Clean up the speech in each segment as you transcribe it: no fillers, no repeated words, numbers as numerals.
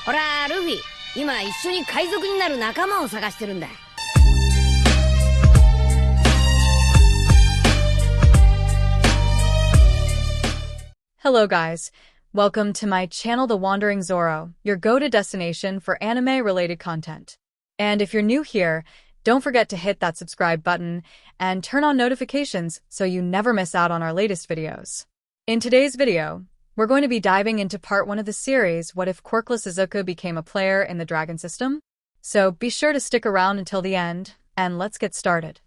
ほら、ルフィ、今一緒に海賊になる仲間を探してるんだ。Hello guys, welcome to my channel The Wandering Zoro, your go-to destination for anime-related content. And if you're new here, don't forget to hit that subscribe button and turn on notifications so you never miss out on our latest videos. In today's video, we're going to be diving into part 1 of the series, What If Quirkless Isuku Became a Player in the Dragon System? So be sure to stick around until the end, and let's get started.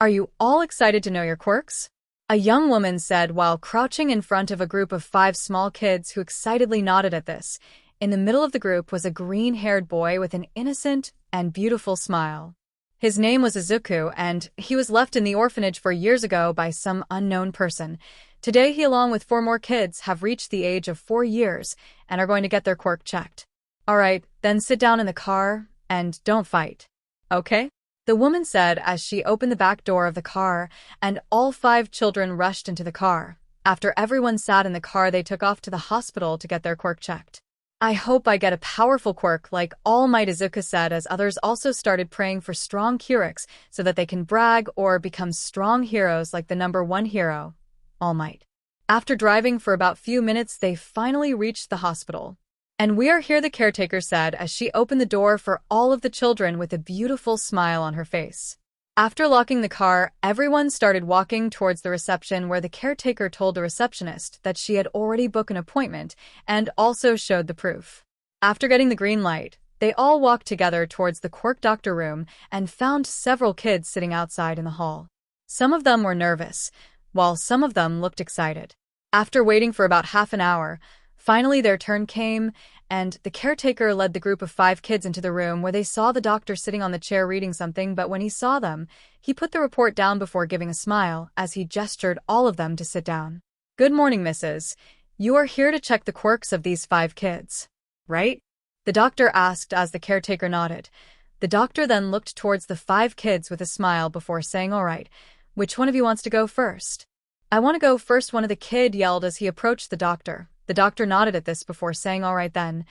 Are you all excited to know your quirks? A young woman said while crouching in front of a group of 5 small kids who excitedly nodded at this. In the middle of the group was a green-haired boy with an innocent and beautiful smile. His name was Isuku, and he was left in the orphanage 4 years ago by some unknown person. Today, he along with 4 more kids have reached the age of 4 years and are going to get their quirk checked. Alright, then sit down in the car and don't fight. Okay? The woman said as she opened the back door of the car, and all 5 children rushed into the car. After everyone sat in the car, they took off to the hospital to get their quirk checked. I hope I get a powerful quirk like All Might, Isuku said, as others also started praying for strong quirks so that they can brag or become strong heroes like the #1 hero, All Might. After driving for about few minutes, they finally reached the hospital. And we are here, the caretaker said as she opened the door for all of the children with a beautiful smile on her face. After locking the car, everyone started walking towards the reception, where the caretaker told the receptionist that she had already booked an appointment and also showed the proof. After getting the green light, they all walked together towards the quirk doctor room and found several kids sitting outside in the hall. Some of them were nervous, while some of them looked excited. After waiting for about half an hour, finally their turn came, and the caretaker led the group of 5 kids into the room where they saw the doctor sitting on the chair reading something, but when he saw them, he put the report down before giving a smile as he gestured all of them to sit down. Good morning, Mrs. You are here to check the quirks of these 5 kids, right? The doctor asked as the caretaker nodded. The doctor then looked towards the 5 kids with a smile before saying, all right, which one of you wants to go first? I want to go first, one of the kid yelled as he approached the doctor. The doctor nodded at this before saying, all right then.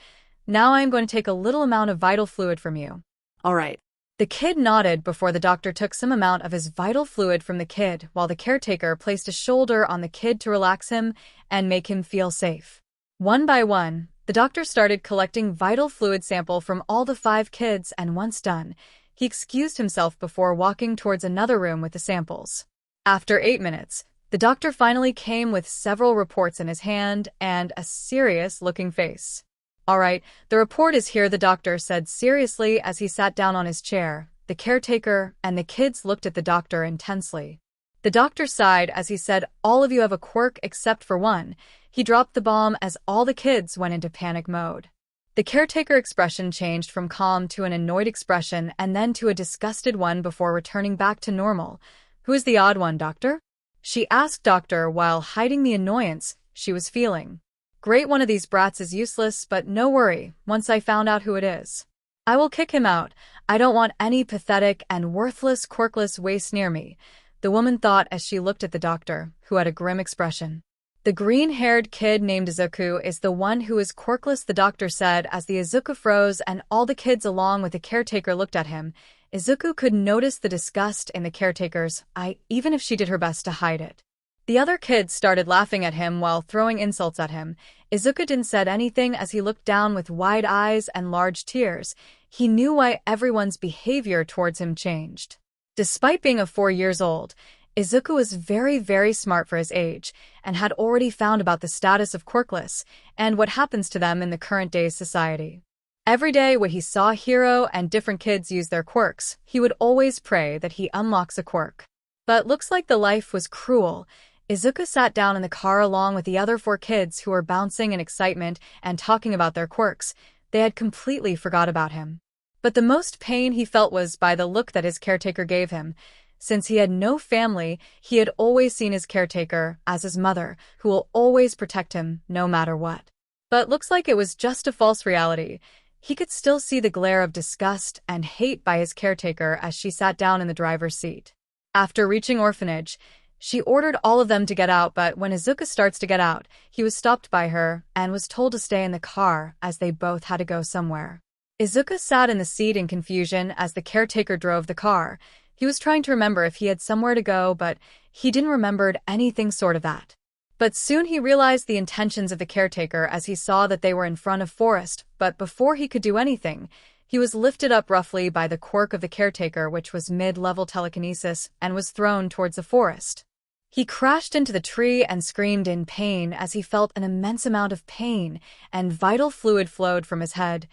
Now I am going to take a little amount of vital fluid from you. All right. The kid nodded before the doctor took some amount of his vital fluid from the kid, while the caretaker placed a shoulder on the kid to relax him and make him feel safe. One by one, the doctor started collecting vital fluid sample from all the 5 kids, and once done, he excused himself before walking towards another room with the samples. After 8 minutes, the doctor finally came with several reports in his hand and a serious-looking face. All right, the report is here, the doctor said seriously as he sat down on his chair. The caretaker and the kids looked at the doctor intensely. The doctor sighed as he said, all of you have a quirk except for one. He dropped the bomb as all the kids went into panic mode. The caretaker expression changed from calm to an annoyed expression and then to a disgusted one before returning back to normal. Who is the odd one, doctor? She asked doctor while hiding the annoyance she was feeling. Great, one of these brats is useless, but no worry, once I found out who it is, I will kick him out. I don't want any pathetic and worthless quirkless waste near me, the woman thought as she looked at the doctor, who had a grim expression. The green-haired kid named Isuku is the one who is quirkless, the doctor said as the Isuku froze and all the kids along with the caretaker looked at him. Isuku could notice the disgust in the caretaker's eye, even if she did her best to hide it. The other kids started laughing at him while throwing insults at him. Isuku didn't say anything as he looked down with wide eyes and large tears. He knew why everyone's behavior towards him changed. Despite being 4 years old, Isuku was very, very smart for his age and had already found about the status of quirkless and what happens to them in the current day's society. Every day when he saw Hiro and different kids use their quirks, he would always pray that he unlocks a quirk. But looks like the life was cruel. Isuku sat down in the car along with the other 4 kids who were bouncing in excitement and talking about their quirks. They had completely forgot about him. But the most pain he felt was by the look that his caretaker gave him. Since he had no family, he had always seen his caretaker as his mother, who will always protect him no matter what. But looks like it was just a false reality. He could still see the glare of disgust and hate by his caretaker as she sat down in the driver's seat. After reaching orphanage, She ordered all of them to get out, but when Izuku starts to get out, he was stopped by her and was told to stay in the car as they both had to go somewhere. Izuku sat in the seat in confusion as the caretaker drove the car. He was trying to remember if he had somewhere to go, but he didn't remember anything sort of that. But soon he realized the intentions of the caretaker as he saw that they were in front of forest, but before he could do anything, he was lifted up roughly by the quirk of the caretaker, which was mid-level telekinesis, and was thrown towards the forest. He crashed into the tree and screamed in pain as he felt an immense amount of pain, and vital fluid flowed from his head.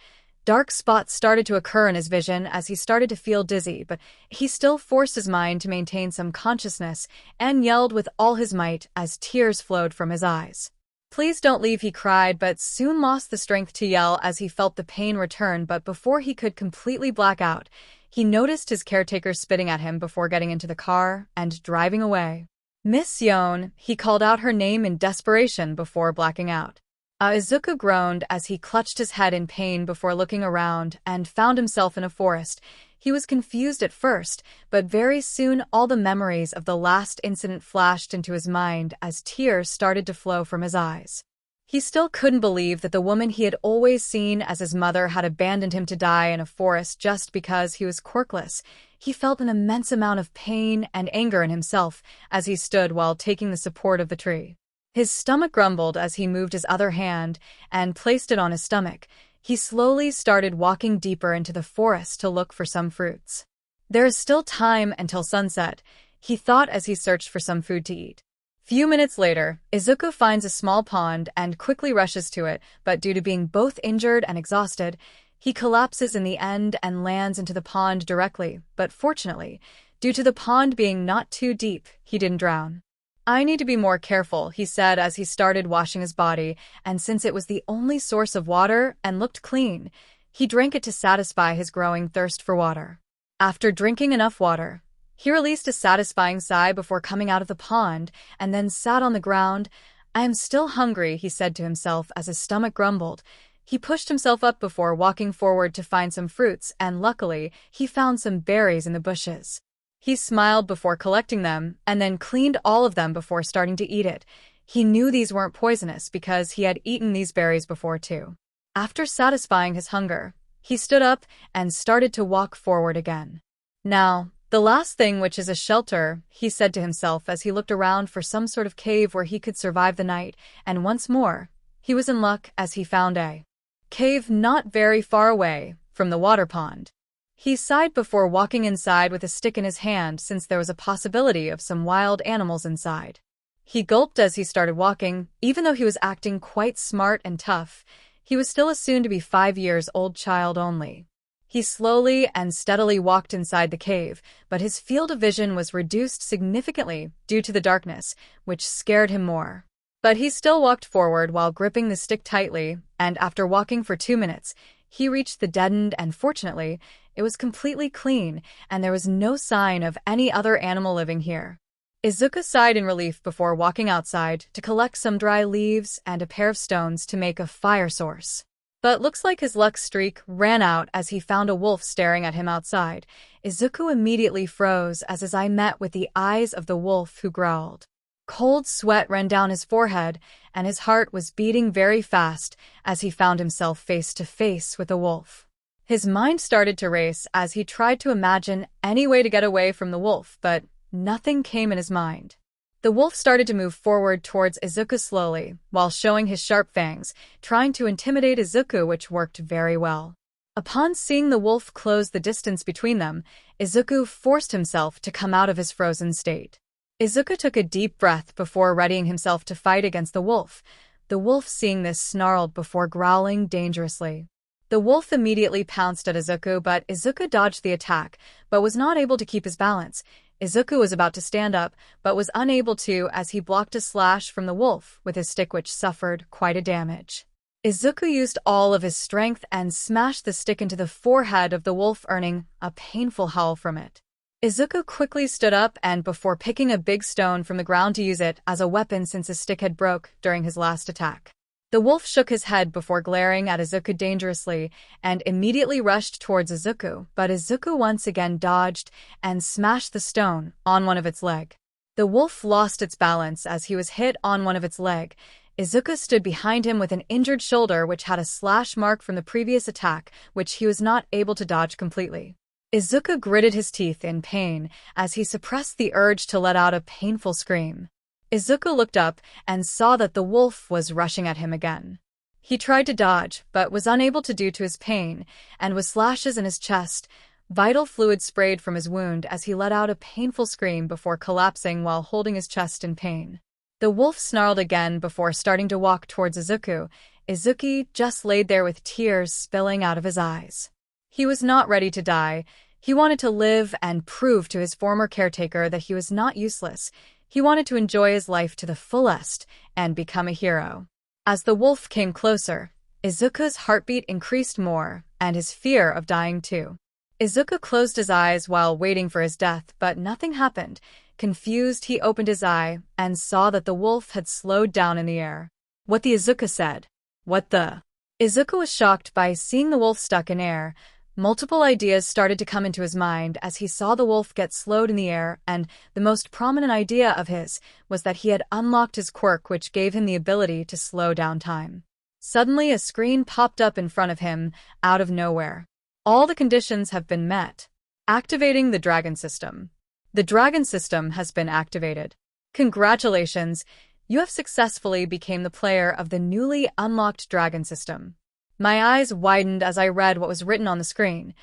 Dark spots started to occur in his vision as he started to feel dizzy, but he still forced his mind to maintain some consciousness and yelled with all his might as tears flowed from his eyes. "Please don't leave," he cried, but soon lost the strength to yell as he felt the pain return. But before he could completely black out, he noticed his caretaker spitting at him before getting into the car and driving away. "Miss Yon," he called out her name in desperation before blacking out. Izuku groaned as he clutched his head in pain before looking around and found himself in a forest. He was confused at first, but very soon all the memories of the last incident flashed into his mind as tears started to flow from his eyes. He still couldn't believe that the woman he had always seen as his mother had abandoned him to die in a forest just because he was quirkless. He felt an immense amount of pain and anger in himself as he stood while taking the support of the tree. His stomach grumbled as he moved his other hand and placed it on his stomach. He slowly started walking deeper into the forest to look for some fruits. There is still time until sunset, he thought as he searched for some food to eat. Few minutes later, Izuku finds a small pond and quickly rushes to it, but due to being both injured and exhausted, he collapses in the end and lands into the pond directly, but fortunately, due to the pond being not too deep, he didn't drown. "I need to be more careful," he said as he started washing his body, and since it was the only source of water and looked clean, he drank it to satisfy his growing thirst for water. After drinking enough water, he released a satisfying sigh before coming out of the pond and then sat on the ground. "I am still hungry," he said to himself as his stomach grumbled. He pushed himself up before walking forward to find some fruits, and luckily, he found some berries in the bushes. He smiled before collecting them and then cleaned all of them before starting to eat it. He knew these weren't poisonous because he had eaten these berries before too. After satisfying his hunger, he stood up and started to walk forward again. "Now, the last thing, which is a shelter," he said to himself as he looked around for some sort of cave where he could survive the night, and once more, he was in luck as he found a cave not very far away from the water pond. He sighed before walking inside with a stick in his hand since there was a possibility of some wild animals inside. He gulped as he started walking. Even though he was acting quite smart and tough, he was still a soon-to-be 5-year-old child only. He slowly and steadily walked inside the cave, but his field of vision was reduced significantly due to the darkness, which scared him more. But he still walked forward while gripping the stick tightly, and after walking for 2 minutes, he reached the dead end, and fortunately, it was completely clean, and there was no sign of any other animal living here. Izuku sighed in relief before walking outside to collect some dry leaves and a pair of stones to make a fire source. But looks like his luck streak ran out as he found a wolf staring at him outside. Izuku immediately froze as his eye met with the eyes of the wolf, who growled. Cold sweat ran down his forehead, and his heart was beating very fast as he found himself face to face with a wolf. His mind started to race as he tried to imagine any way to get away from the wolf, but nothing came in his mind. The wolf started to move forward towards Izuku slowly, while showing his sharp fangs, trying to intimidate Izuku, which worked very well. Upon seeing the wolf close the distance between them, Izuku forced himself to come out of his frozen state. Izuku took a deep breath before readying himself to fight against the wolf. The wolf, seeing this, snarled before growling dangerously. The wolf immediately pounced at Izuku, but Izuku dodged the attack, but was not able to keep his balance. Izuku was about to stand up, but was unable to as he blocked a slash from the wolf with his stick, which suffered quite a damage. Izuku used all of his strength and smashed the stick into the forehead of the wolf, earning a painful howl from it. Izuku quickly stood up and before picking a big stone from the ground to use it as a weapon since his stick had broke during his last attack. The wolf shook his head before glaring at Izuku dangerously and immediately rushed towards Izuku, but Izuku once again dodged and smashed the stone on one of its legs. The wolf lost its balance as he was hit on one of its leg. Izuku stood behind him with an injured shoulder which had a slash mark from the previous attack, which he was not able to dodge completely. Izuku gritted his teeth in pain as he suppressed the urge to let out a painful scream. Izuku looked up and saw that the wolf was rushing at him again. He tried to dodge, but was unable to due to his pain, and with slashes in his chest, vital fluid sprayed from his wound as he let out a painful scream before collapsing while holding his chest in pain. The wolf snarled again before starting to walk towards Izuku. Izuku just laid there with tears spilling out of his eyes. He was not ready to die. He wanted to live and prove to his former caretaker that he was not useless. He wanted to enjoy his life to the fullest and become a hero. As the wolf came closer, Izuku's heartbeat increased more, and his fear of dying too. Izuku closed his eyes while waiting for his death, but nothing happened. Confused, he opened his eye and saw that the wolf had slowed down in the air. What the Izuku said. What the? Izuku was shocked by seeing the wolf stuck in air. Multiple ideas started to come into his mind as he saw the wolf get slowed in the air, and the most prominent idea of his was that he had unlocked his quirk, which gave him the ability to slow down time. Suddenly, a screen popped up in front of him, out of nowhere. All the conditions have been met. Activating the dragon system. The dragon system has been activated. Congratulations! You have successfully become the player of the newly unlocked dragon system. My eyes widened as I read what was written on the screen.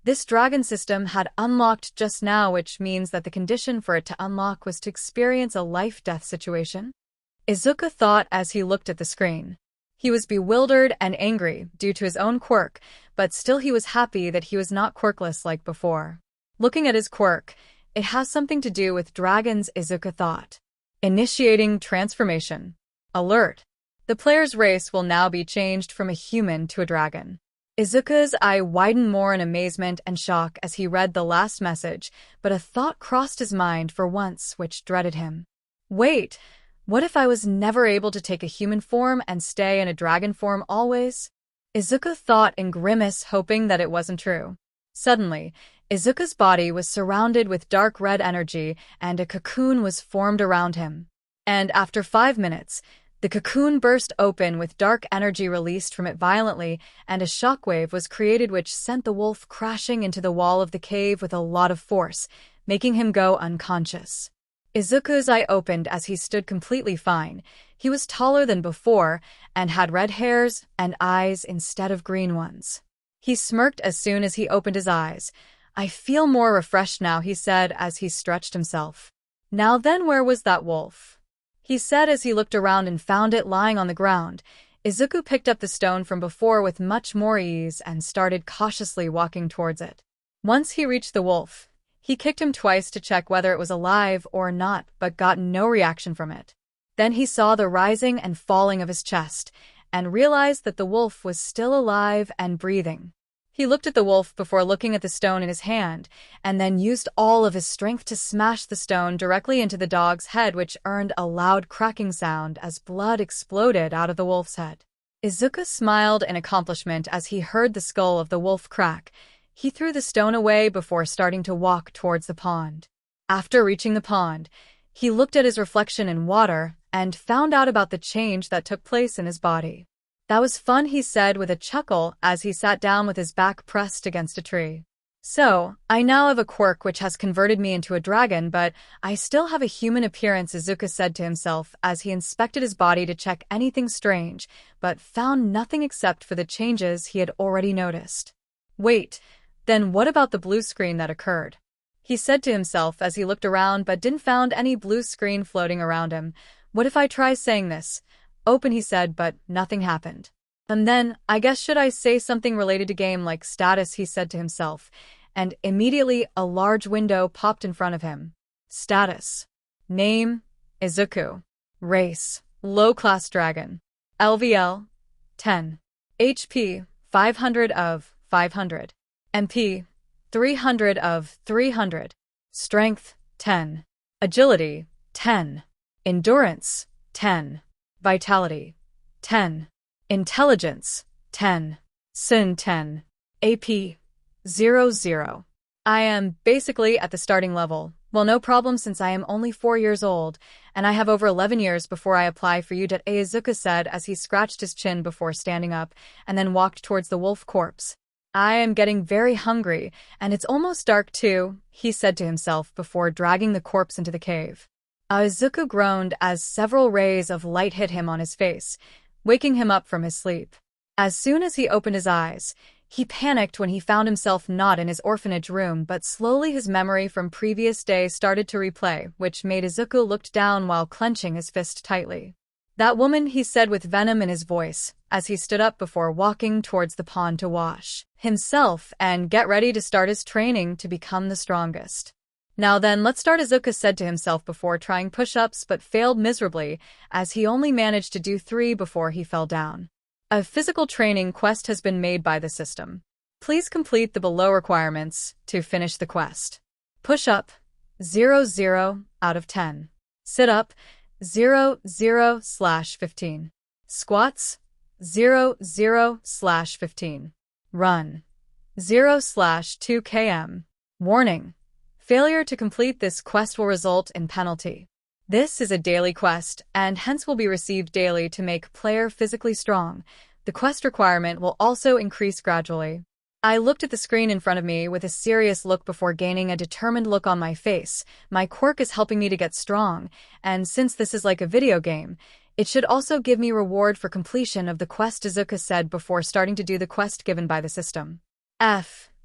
This dragon system had unlocked just now, which means that the condition for it to unlock was to experience a life-death situation. Izuku thought as he looked at the screen. He was bewildered and angry due to his own quirk, but still he was happy that he was not quirkless like before. Looking at his quirk, it has something to do with dragons, Izuku thought. Initiating transformation. Alert. The player's race will now be changed from a human to a dragon. Izuku's eye widened more in amazement and shock as he read the last message, but a thought crossed his mind for once which dreaded him. Wait, what if I was never able to take a human form and stay in a dragon form always? Izuku thought and grimaced, hoping that it wasn't true. Suddenly, Izuku's body was surrounded with dark red energy and a cocoon was formed around him. And after 5 minutes, the cocoon burst open with dark energy released from it violently, and a shockwave was created which sent the wolf crashing into the wall of the cave with a lot of force, making him go unconscious. Izuku's eye opened as he stood completely fine. He was taller than before and had red hairs and eyes instead of green ones. He smirked as soon as he opened his eyes. I feel more refreshed now, he said as he stretched himself. Now then, where was that wolf? He said as he looked around and found it lying on the ground. Izuku picked up the stone from before with much more ease and started cautiously walking towards it. Once he reached the wolf, he kicked him twice to check whether it was alive or not, but got no reaction from it. Then he saw the rising and falling of his chest, and realized that the wolf was still alive and breathing. He looked at the wolf before looking at the stone in his hand, and then used all of his strength to smash the stone directly into the dog's head, which earned a loud cracking sound as blood exploded out of the wolf's head. Izuku smiled in accomplishment as he heard the skull of the wolf crack. He threw the stone away before starting to walk towards the pond. After reaching the pond, he looked at his reflection in water and found out about the change that took place in his body. That was fun, he said with a chuckle as he sat down with his back pressed against a tree. So, I now have a quirk which has converted me into a dragon, but I still have a human appearance, Izuku said to himself as he inspected his body to check anything strange, but found nothing except for the changes he had already noticed. Wait, then what about the blue screen that occurred? He said to himself as he looked around but didn't found any blue screen floating around him. What if I try saying this? Open, he said, but nothing happened. And then, I guess should I say something related to game like status, he said to himself, and immediately a large window popped in front of him. Status. Name, Izuku. Race, low-class dragon. LVL, 10. HP, 500 of 500. MP, 300 of 300. Strength, 10. Agility, 10. Endurance, 10. Vitality, 10. Intelligence, 10. Sin, 10. AP, 00. I am basically at the starting level. Well, no problem since I am only 4 years old, and I have over 11 years before I apply for you, Isuku said as he scratched his chin before standing up and then walked towards the wolf corpse. I am getting very hungry, and it's almost dark too, he said to himself before dragging the corpse into the cave. Isuku groaned as several rays of light hit him on his face, waking him up from his sleep. As soon as he opened his eyes, he panicked when he found himself not in his orphanage room, but slowly his memory from previous day started to replay, which made Isuku look down while clenching his fist tightly. That woman, he said with venom in his voice, as he stood up before walking towards the pond to wash himself and get ready to start his training to become the strongest. Now then, let's start, Isuku said to himself before trying push-ups but failed miserably, as he only managed to do 3 before he fell down. A physical training quest has been made by the system. Please complete the below requirements to finish the quest. Push-up, 0 out of 10. Sit-up, 0/15. Squats, 0/15. Run, 0/2 km. Warning: failure to complete this quest will result in penalty. This is a daily quest, and hence will be received daily to make player physically strong. The quest requirement will also increase gradually. I looked at the screen in front of me with a serious look before gaining a determined look on my face. My quirk is helping me to get strong, and since this is like a video game, it should also give me reward for completion of the quest, Isuku said before starting to do the quest given by the system.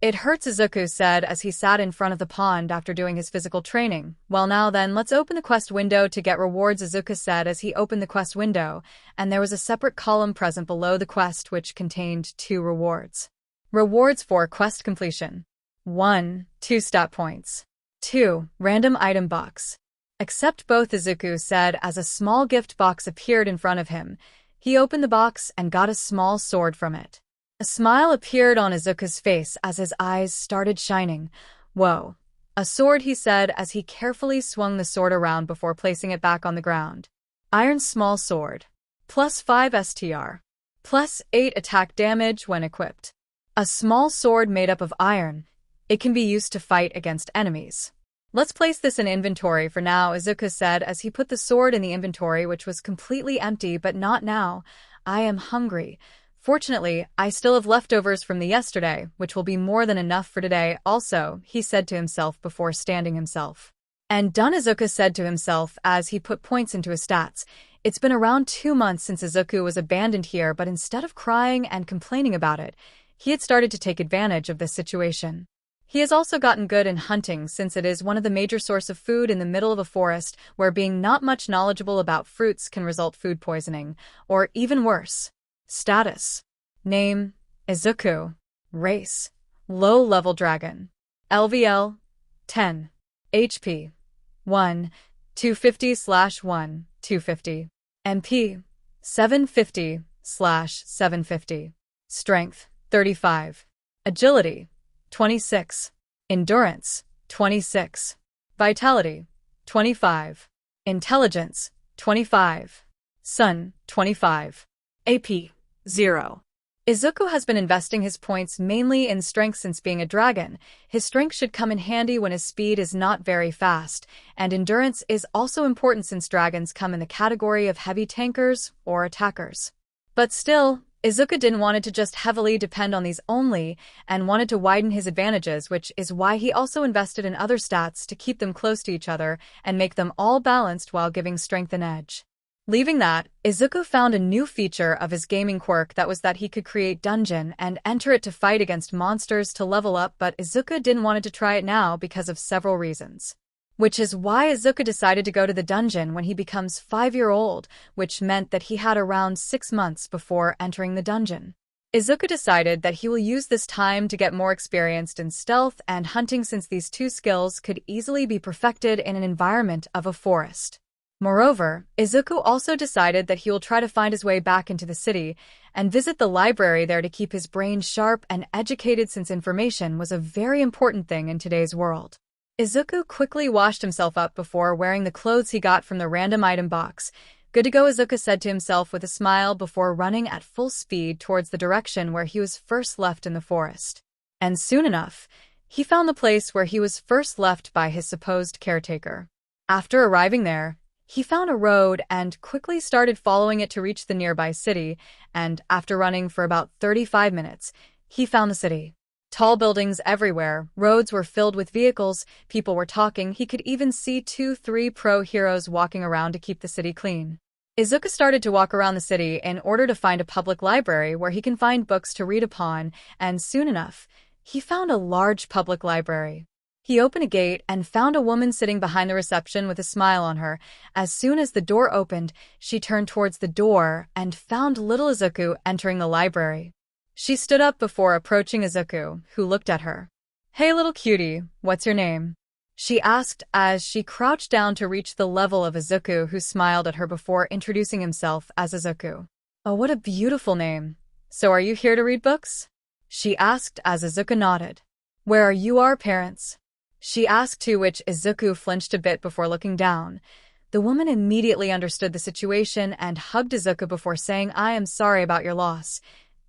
It hurts, Isuku said as he sat in front of the pond after doing his physical training. Well, now then, let's open the quest window to get rewards, Isuku said as he opened the quest window, and there was a separate column present below the quest which contained 2 rewards. Rewards for quest completion. 1. 2 stat points. 2. Random item box. Accept both, Isuku said as a small gift box appeared in front of him. He opened the box and got a small sword from it. A smile appeared on Izuku's face as his eyes started shining. Whoa. A sword, he said as he carefully swung the sword around before placing it back on the ground. Iron small sword. +5 STR. +8 attack damage when equipped. A small sword made up of iron. It can be used to fight against enemies. Let's place this in inventory for now, Isuku said as he put the sword in the inventory, which was completely empty, but not now. I am hungry. Fortunately, I still have leftovers from the yesterday, which will be more than enough for today also, he said to himself before standing himself. And done, Isuku said to himself as he put points into his stats. It's been around 2 months since Isuku was abandoned here, but instead of crying and complaining about it, he had started to take advantage of this situation. He has also gotten good in hunting since it is one of the major source of food in the middle of a forest where being not much knowledgeable about fruits can result food poisoning, or even worse. Status. Name, Isuku. Race, low-level dragon. LVL, 10. HP, 1, 250/1, 250. MP, 750/750. Strength, 35. Agility, 26. Endurance, 26. Vitality, 25. Intelligence, 25. Sun, 25. AP, 0. Isuku has been investing his points mainly in strength since being a dragon. His strength should come in handy when his speed is not very fast, and endurance is also important since dragons come in the category of heavy tankers or attackers. But still, Isuku didn't want it to just heavily depend on these only, and wanted to widen his advantages, which is why he also invested in other stats to keep them close to each other and make them all balanced while giving strength an edge. Leaving that, Isuku found a new feature of his gaming quirk that was that he could create dungeon and enter it to fight against monsters to level up, but Isuku didn't want to try it now because of several reasons. Which is why Isuku decided to go to the dungeon when he becomes 5-year-old, which meant that he had around 6 months before entering the dungeon. Isuku decided that he will use this time to get more experienced in stealth and hunting since these 2 skills could easily be perfected in an environment of a forest. Moreover, Isuku also decided that he will try to find his way back into the city and visit the library there to keep his brain sharp and educated since information was a very important thing in today's world. Isuku quickly washed himself up before wearing the clothes he got from the random item box. Good to go, Isuku said to himself with a smile before running at full speed towards the direction where he was first left in the forest. And soon enough, He found the place where he was first left by his supposed caretaker. After arriving there, he found a road and quickly started following it to reach the nearby city, and after running for about 35 minutes, he found the city. Tall buildings everywhere, roads were filled with vehicles, people were talking, he could even see 2-3 pro heroes walking around to keep the city clean. Izuku started to walk around the city in order to find a public library where he can find books to read upon, and soon enough, he found a large public library. He opened a gate and found a woman sitting behind the reception with a smile on her. As soon as the door opened, she turned towards the door and found little Izuku entering the library. She stood up before approaching Izuku, who looked at her. "Hey little cutie, what's your name?" she asked as she crouched down to reach the level of Izuku, who smiled at her before introducing himself as Izuku. "Oh, what a beautiful name. So are you here to read books?" she asked as Izuku nodded. "Where are your parents?" she asked, to which Izuku flinched a bit before looking down. The woman immediately understood the situation and hugged Izuku before saying, "I am sorry about your loss.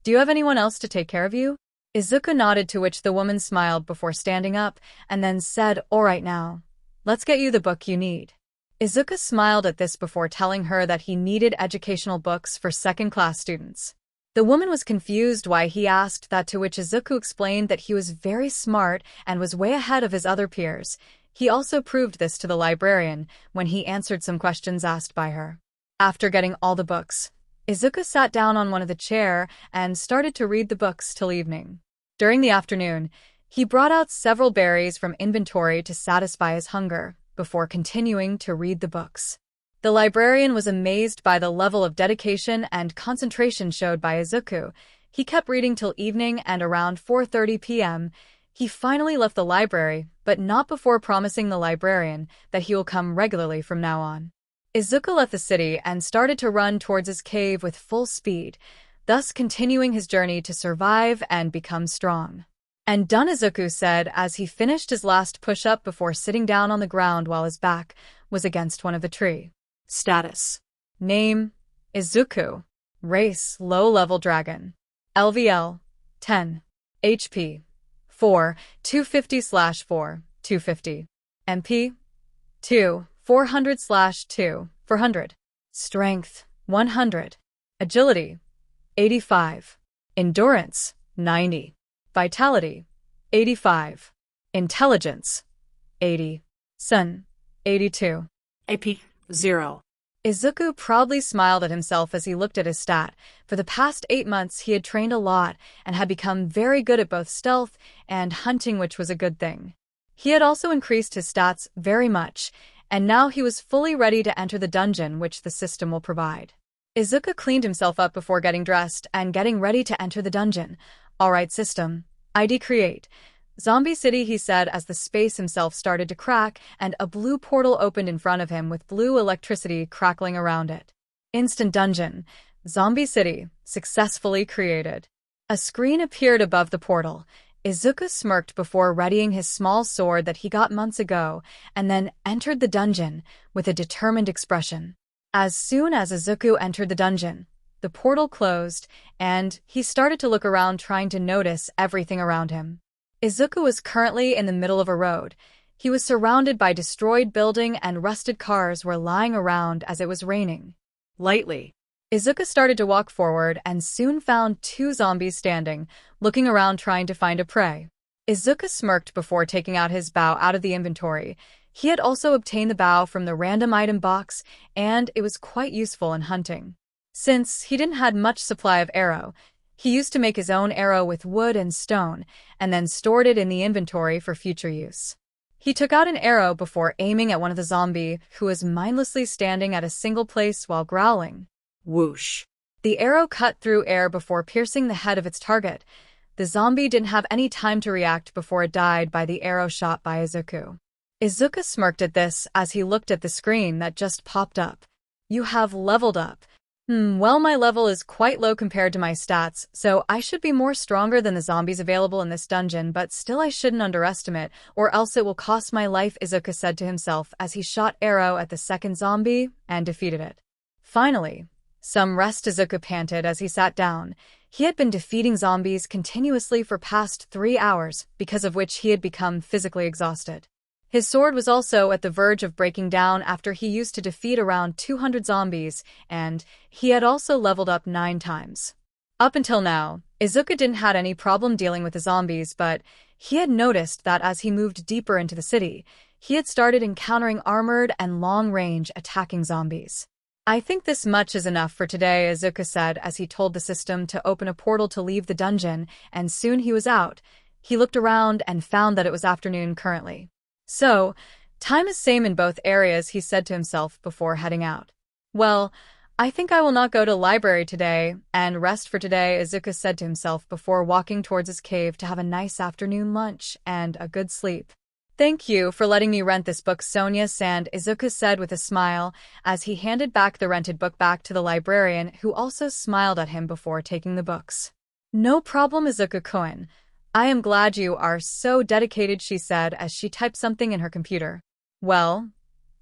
Do you have anyone else to take care of you?" Izuku nodded, to which the woman smiled before standing up and then said, "All right now. Let's get you the book you need." Izuku smiled at this before telling her that he needed educational books for second-class students. The woman was confused why he asked that, to which Izuku explained that he was very smart and was way ahead of his other peers. He also proved this to the librarian when he answered some questions asked by her. After getting all the books, Izuku sat down on one of the chair and started to read the books till evening. During the afternoon, he brought out several berries from inventory to satisfy his hunger, before continuing to read the books. The librarian was amazed by the level of dedication and concentration showed by Izuku. He kept reading till evening, and around 4:30 p.m., he finally left the library, but not before promising the librarian that he will come regularly from now on. Izuku left the city and started to run towards his cave with full speed, thus continuing his journey to survive and become strong. "And done," Izuku said as he finished his last push-up before sitting down on the ground while his back was against one of the tree. Status: Name: Isuku. Race: Low-level dragon. LVL: 10. HP: 4, 250/4, 250. MP: 2, 400/2, 400. Strength: 100. Agility: 85. Endurance: 90. Vitality: 85. Intelligence: 80. Sun: 82. AP: 0. Izuku proudly smiled at himself as he looked at his stat. For the past 8 months, he had trained a lot and had become very good at both stealth and hunting, which was a good thing. He had also increased his stats very much, and now he was fully ready to enter the dungeon which the system will provide. Izuku cleaned himself up before getting dressed and getting ready to enter the dungeon. "Alright system, ID create. Zombie City," he said as the space himself started to crack and a blue portal opened in front of him with blue electricity crackling around it. Instant dungeon. Zombie City, successfully created. A screen appeared above the portal. Izuku smirked before readying his small sword that he got months ago and then entered the dungeon with a determined expression. As soon as Izuku entered the dungeon, the portal closed and he started to look around, trying to notice everything around him. Izuku was currently in the middle of a road. He was surrounded by destroyed building and rusted cars were lying around as it was raining. Lightly, Izuku started to walk forward and soon found 2 zombies standing, looking around trying to find a prey. Izuku smirked before taking out his bow out of the inventory. He had also obtained the bow from the random item box, and it was quite useful in hunting. Since he didn't have much supply of arrow, he used to make his own arrow with wood and stone, and then stored it in the inventory for future use. He took out an arrow before aiming at one of the zombies, who was mindlessly standing at a single place while growling. Whoosh! The arrow cut through air before piercing the head of its target. The zombie didn't have any time to react before it died by the arrow shot by Izuku. Izuku smirked at this as he looked at the screen that just popped up. "You have leveled up." Well, my level is quite low compared to my stats, so I should be more stronger than the zombies available in this dungeon, but still I shouldn't underestimate, or else it will cost my life, Izuku said to himself as he shot arrow at the second zombie and defeated it. Finally, some rest, Izuku panted as he sat down. He had been defeating zombies continuously for past 3 hours, because of which he had become physically exhausted. His sword was also at the verge of breaking down after he used to defeat around 200 zombies, and he had also leveled up 9 times. Up until now, Izuku didn't had any problem dealing with the zombies, but he had noticed that as he moved deeper into the city, he had started encountering armored and long-range attacking zombies. I think this much is enough for today, Izuku said as he told the system to open a portal to leave the dungeon, and soon he was out. He looked around and found that it was afternoon currently. So, time is same in both areas, he said to himself before heading out. Well, I think I will not go to the library today and rest for today, Izuku said to himself before walking towards his cave to have a nice afternoon lunch and a good sleep. Thank you for letting me rent this book, Sonia-san, Izuku said with a smile as he handed back the rented book back to the librarian, who also smiled at him before taking the books. No problem, Izuku-kun. I am glad you are so dedicated, she said as she typed something in her computer. Well,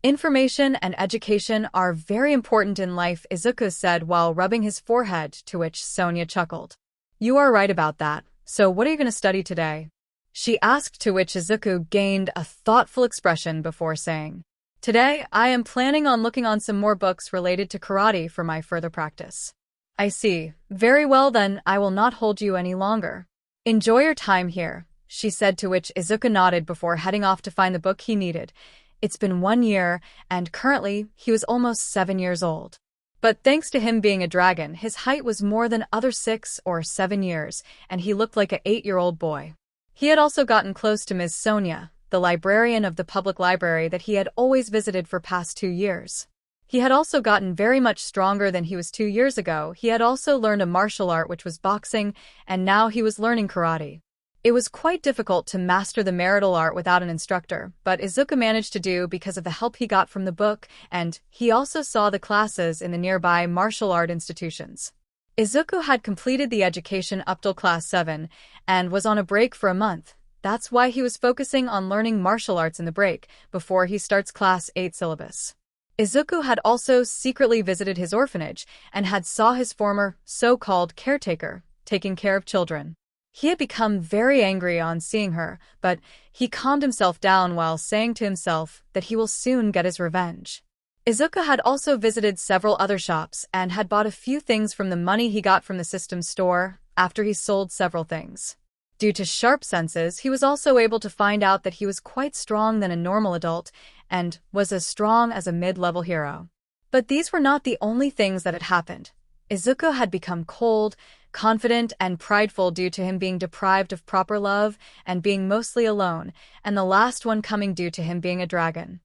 information and education are very important in life, Izuku said while rubbing his forehead, to which Sonia chuckled. You are right about that. So what are you going to study today? She asked, to which Izuku gained a thoughtful expression before saying, Today, I am planning on looking on some more books related to karate for my further practice. I see. Very well then, I will not hold you any longer. Enjoy your time here, she said, to which Izuku nodded before heading off to find the book he needed. It's been 1 year, and currently, he was almost 7 years old. But thanks to him being a dragon, his height was more than other 6 or 7 years, and he looked like an 8-year-old boy. He had also gotten close to Ms. Sonia, the librarian of the public library that he had always visited for past 2 years. He had also gotten very much stronger than he was 2 years ago. He had also learned a martial art, which was boxing, and now he was learning karate. It was quite difficult to master the martial art without an instructor, but Izuku managed to do because of the help he got from the book, and he also saw the classes in the nearby martial art institutions. Izuku had completed the education up till class 7 and was on a break for a month. That's why he was focusing on learning martial arts in the break before he starts class 8 syllabus. Izuku had also secretly visited his orphanage and had saw his former so-called caretaker taking care of children. He had become very angry on seeing her, but he calmed himself down while saying to himself that he will soon get his revenge. Izuku had also visited several other shops and had bought a few things from the money he got from the system store after he sold several things. Due to sharp senses, he was also able to find out that he was quite strong than a normal adult and was as strong as a mid-level hero. But these were not the only things that had happened. Izuku had become cold, confident, and prideful due to him being deprived of proper love and being mostly alone, and the last one coming due to him being a dragon.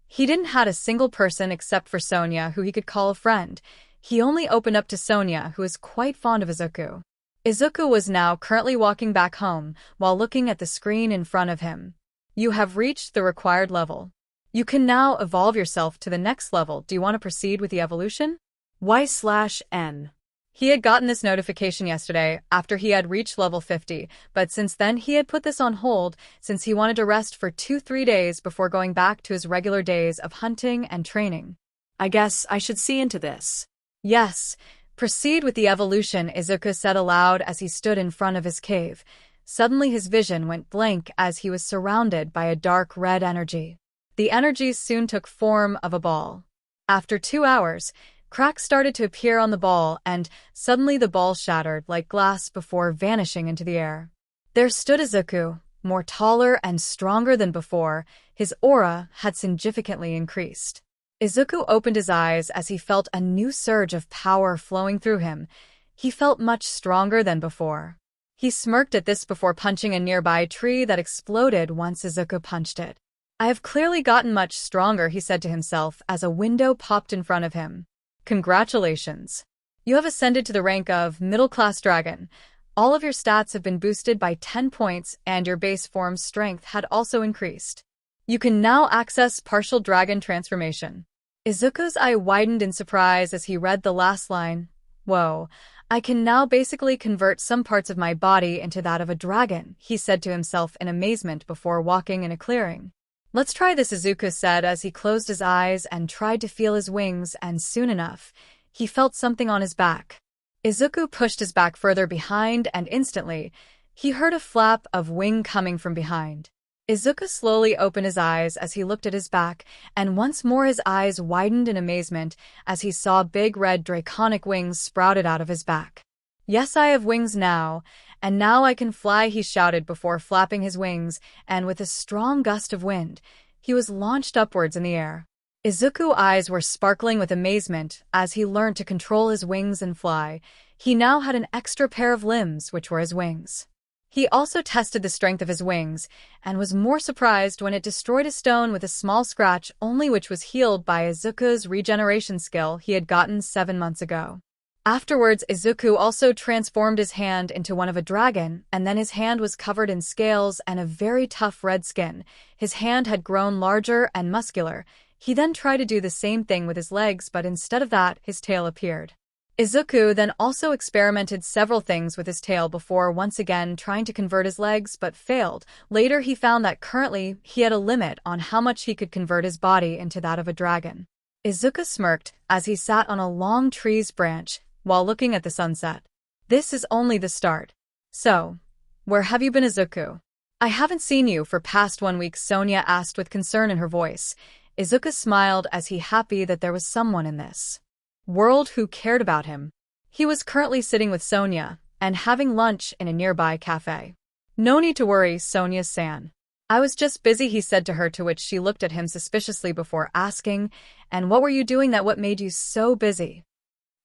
He didn't have a single person except for Sonia who he could call a friend. He only opened up to Sonia, who is quite fond of Izuku. Izuku was now currently walking back home while looking at the screen in front of him. You have reached the required level. You can now evolve yourself to the next level. Do you want to proceed with the evolution? Y/N. He had gotten this notification yesterday after he had reached level 50, but since then he had put this on hold since he wanted to rest for 2-3 days before going back to his regular days of hunting and training. I guess I should see into this. Yes, proceed with the evolution, Izuku said aloud as he stood in front of his cave. Suddenly his vision went blank as he was surrounded by a dark red energy. The energy soon took form of a ball. After 2 hours, cracks started to appear on the ball, and suddenly the ball shattered like glass before vanishing into the air. There stood Isuku, more taller and stronger than before. His aura had significantly increased. Isuku opened his eyes as he felt a new surge of power flowing through him. He felt much stronger than before. He smirked at this before punching a nearby tree that exploded once Isuku punched it. I have clearly gotten much stronger, he said to himself as a window popped in front of him. Congratulations. You have ascended to the rank of middle-class dragon. All of your stats have been boosted by 10 points and your base form strength had also increased. You can now access partial dragon transformation. Izuku's eye widened in surprise as he read the last line. Whoa, I can now basically convert some parts of my body into that of a dragon, he said to himself in amazement before walking in a clearing. Let's try this, Izuku said as he closed his eyes and tried to feel his wings, and soon enough, he felt something on his back. Izuku pushed his back further behind and instantly, he heard a flap of wing coming from behind. Izuku slowly opened his eyes as he looked at his back, and once more his eyes widened in amazement as he saw big red draconic wings sprouted out of his back. "Yes, I have wings now, and now I can fly," he shouted before flapping his wings, and with a strong gust of wind, he was launched upwards in the air. Izuku's eyes were sparkling with amazement as he learned to control his wings and fly. He now had an extra pair of limbs, which were his wings. He also tested the strength of his wings, and was more surprised when it destroyed a stone with a small scratch only, which was healed by Izuku's regeneration skill he had gotten 7 months ago. Afterwards, Isuku also transformed his hand into one of a dragon, and then his hand was covered in scales and a very tough red skin. His hand had grown larger and muscular. He then tried to do the same thing with his legs, but instead of that, his tail appeared. Izuku then also experimented several things with his tail before once again trying to convert his legs but failed. Later he found that currently he had a limit on how much he could convert his body into that of a dragon. Izuku smirked as he sat on a long tree's branch while looking at the sunset. "This is only the start. So, where have you been, Izuku?" "I haven't seen you for past 1 week," Sonia asked with concern in her voice. Izuku smiled as he happy that there was someone in this world who cared about him. He was currently sitting with Sonia and having lunch in a nearby cafe. "No need to worry, Sonia-san. I was just busy," he said to her, to which she looked at him suspiciously before asking, "And what were you doing? What made you so busy?"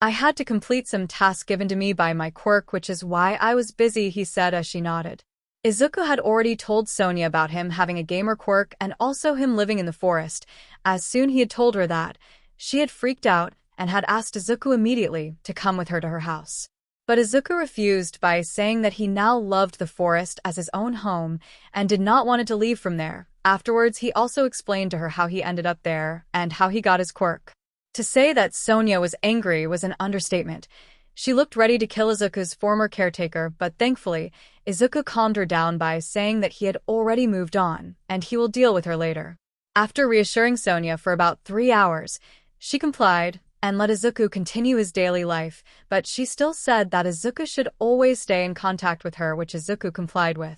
"I had to complete some tasks given to me by my quirk, which is why I was busy," he said as she nodded. Izuku had already told Sonia about him having a gamer quirk and also him living in the forest. As soon he had told her that, she had freaked out and had asked Izuku immediately to come with her to her house. But Izuku refused by saying that he now loved the forest as his own home and did not want to leave from there. Afterwards, he also explained to her how he ended up there and how he got his quirk. To say that Sonia was angry was an understatement. She looked ready to kill Izuku's former caretaker, but thankfully, Izuku calmed her down by saying that he had already moved on and he will deal with her later. After reassuring Sonia for about 3 hours, she complied and let Izuku continue his daily life, but she still said that Izuku should always stay in contact with her, which Izuku complied with.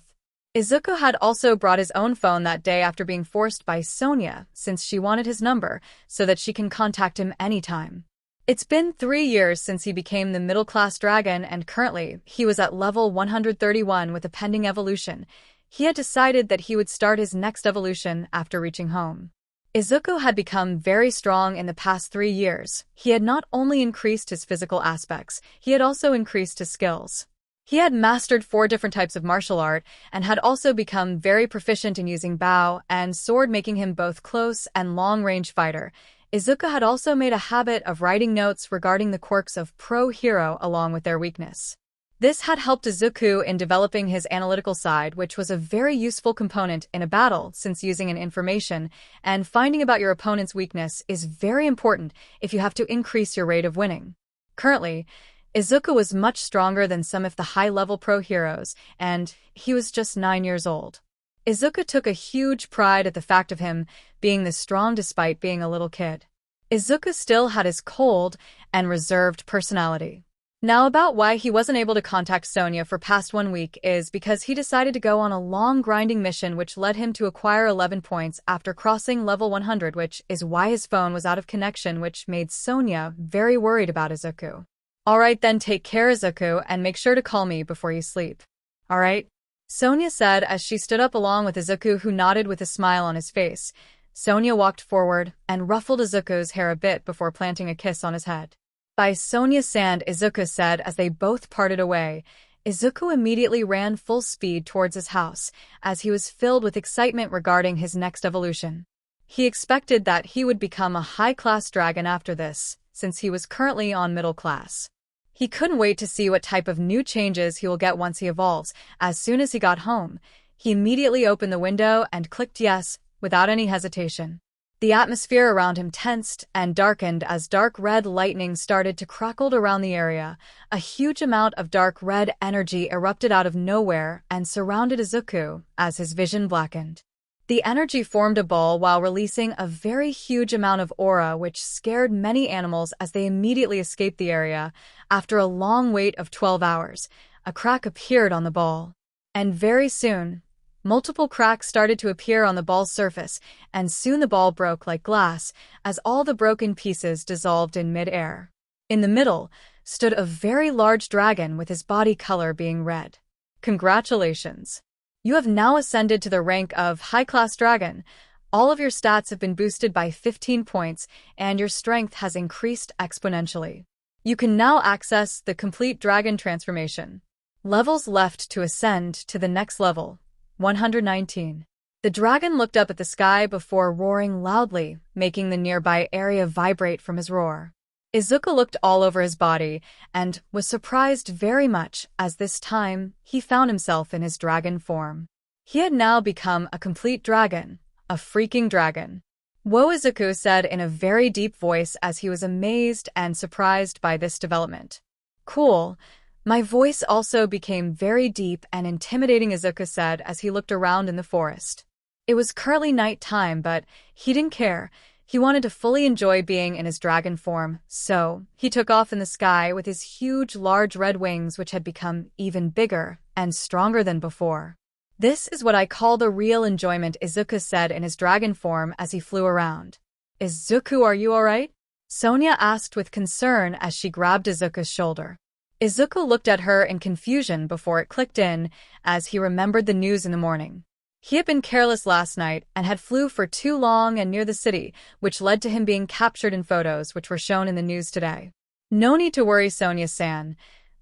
Izuku had also brought his own phone that day after being forced by Sonia, since she wanted his number, so that she can contact him anytime. It's been 3 years since he became the middle-class dragon, and currently, he was at level 131 with a pending evolution. He had decided that he would start his next evolution after reaching home. Izuku had become very strong in the past 3 years. He had not only increased his physical aspects, he had also increased his skills. He had mastered 4 different types of martial art and had also become very proficient in using bow and sword, making him both close and long-range fighter. Izuku had also made a habit of writing notes regarding the quirks of pro hero along with their weakness. This had helped Izuku in developing his analytical side, which was a very useful component in a battle, since using an information and finding about your opponent's weakness is very important if you have to increase your rate of winning. Currently, Izuku was much stronger than some of the high-level pro heroes, and he was just 9 years old. Izuku took a huge pride at the fact of him being this strong despite being a little kid. Izuku still had his cold and reserved personality. Now, about why he wasn't able to contact Sonia for past 1 week is because he decided to go on a long grinding mission, which led him to acquire 11 points after crossing level 100, which is why his phone was out of connection, which made Sonia very worried about Izuku. "Alright then, take care, Izuku, and make sure to call me before you sleep." "Alright," Sonia said as she stood up along with Izuku, who nodded with a smile on his face. Sonia walked forward and ruffled Izuku's hair a bit before planting a kiss on his head. "Bye, Sonia-san," Izuku said as they both parted away. Izuku immediately ran full speed towards his house, as he was filled with excitement regarding his next evolution. He expected that he would become a high-class dragon after this, since he was currently on middle class. He couldn't wait to see what type of new changes he will get once he evolves. As soon as he got home, he immediately opened the window and clicked yes, without any hesitation. The atmosphere around him tensed and darkened as dark red lightning started to crackle around the area. A huge amount of dark red energy erupted out of nowhere and surrounded Izuku as his vision blackened. The energy formed a ball while releasing a very huge amount of aura, which scared many animals as they immediately escaped the area. After a long wait of 12 hours, a crack appeared on the ball. And very soon, multiple cracks started to appear on the ball's surface, and soon the ball broke like glass as all the broken pieces dissolved in mid-air. In the middle stood a very large dragon with his body color being red. Congratulations! You have now ascended to the rank of high-class dragon. All of your stats have been boosted by 15 points, and your strength has increased exponentially. You can now access the complete dragon transformation. Levels left to ascend to the next level, 119. The dragon looked up at the sky before roaring loudly, making the nearby area vibrate from his roar. Izuku looked all over his body and was surprised very much as this time he found himself in his dragon form. He had now become a complete dragon, a freaking dragon. Whoa, Izuku said in a very deep voice as he was amazed and surprised by this development. Cool. My voice also became very deep and intimidating, Izuku said as he looked around in the forest. It was currently night time, but he didn't care. He wanted to fully enjoy being in his dragon form, so he took off in the sky with his huge, large red wings, which had become even bigger and stronger than before. This is what I call the real enjoyment, Izuku said in his dragon form as he flew around. Izuku, are you alright? Sonia asked with concern as she grabbed Izuku's shoulder. Izuku looked at her in confusion before it clicked in as he remembered the news in the morning. He had been careless last night and had flew for too long and near the city, which led to him being captured in photos which were shown in the news today. No need to worry, Sonia-san.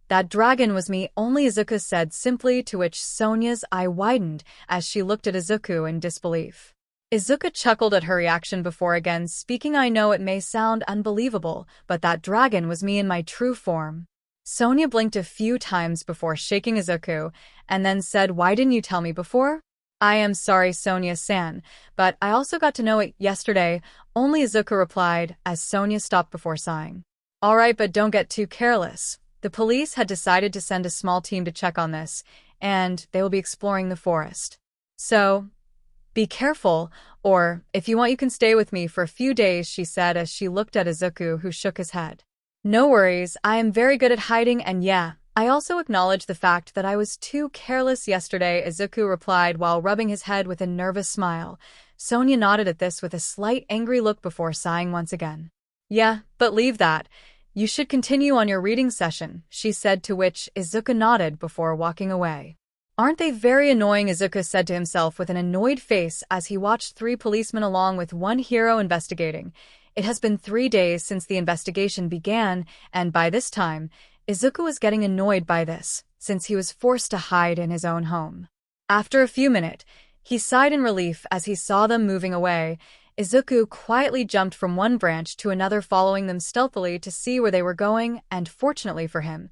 That dragon was me only, Izuku said simply, to which Sonia's eye widened as she looked at Izuku in disbelief. Izuku chuckled at her reaction before again speaking, I know it may sound unbelievable, but that dragon was me in my true form. Sonia blinked a few times before shaking Izuku and then said, why didn't you tell me before? I am sorry, Sonia-san, but I also got to know it yesterday, only, Izuku replied as Sonia stopped before sighing. Alright, but don't get too careless. The police had decided to send a small team to check on this, and they will be exploring the forest. So, be careful, or if you want you can stay with me for a few days, she said as she looked at Izuku, who shook his head. No worries, I am very good at hiding, and yeah, I also acknowledge the fact that I was too careless yesterday, Izuku replied while rubbing his head with a nervous smile. Sonia nodded at this with a slight angry look before sighing once again. Yeah, but leave that. You should continue on your reading session, she said, to which Izuku nodded before walking away. Aren't they very annoying, Izuku said to himself with an annoyed face as he watched 3 policemen along with 1 hero investigating. It has been 3 days since the investigation began, and by this time, Izuku was getting annoyed by this, since he was forced to hide in his own home. After a few minutes, he sighed in relief as he saw them moving away. Izuku quietly jumped from one branch to another, following them stealthily to see where they were going, and fortunately for him,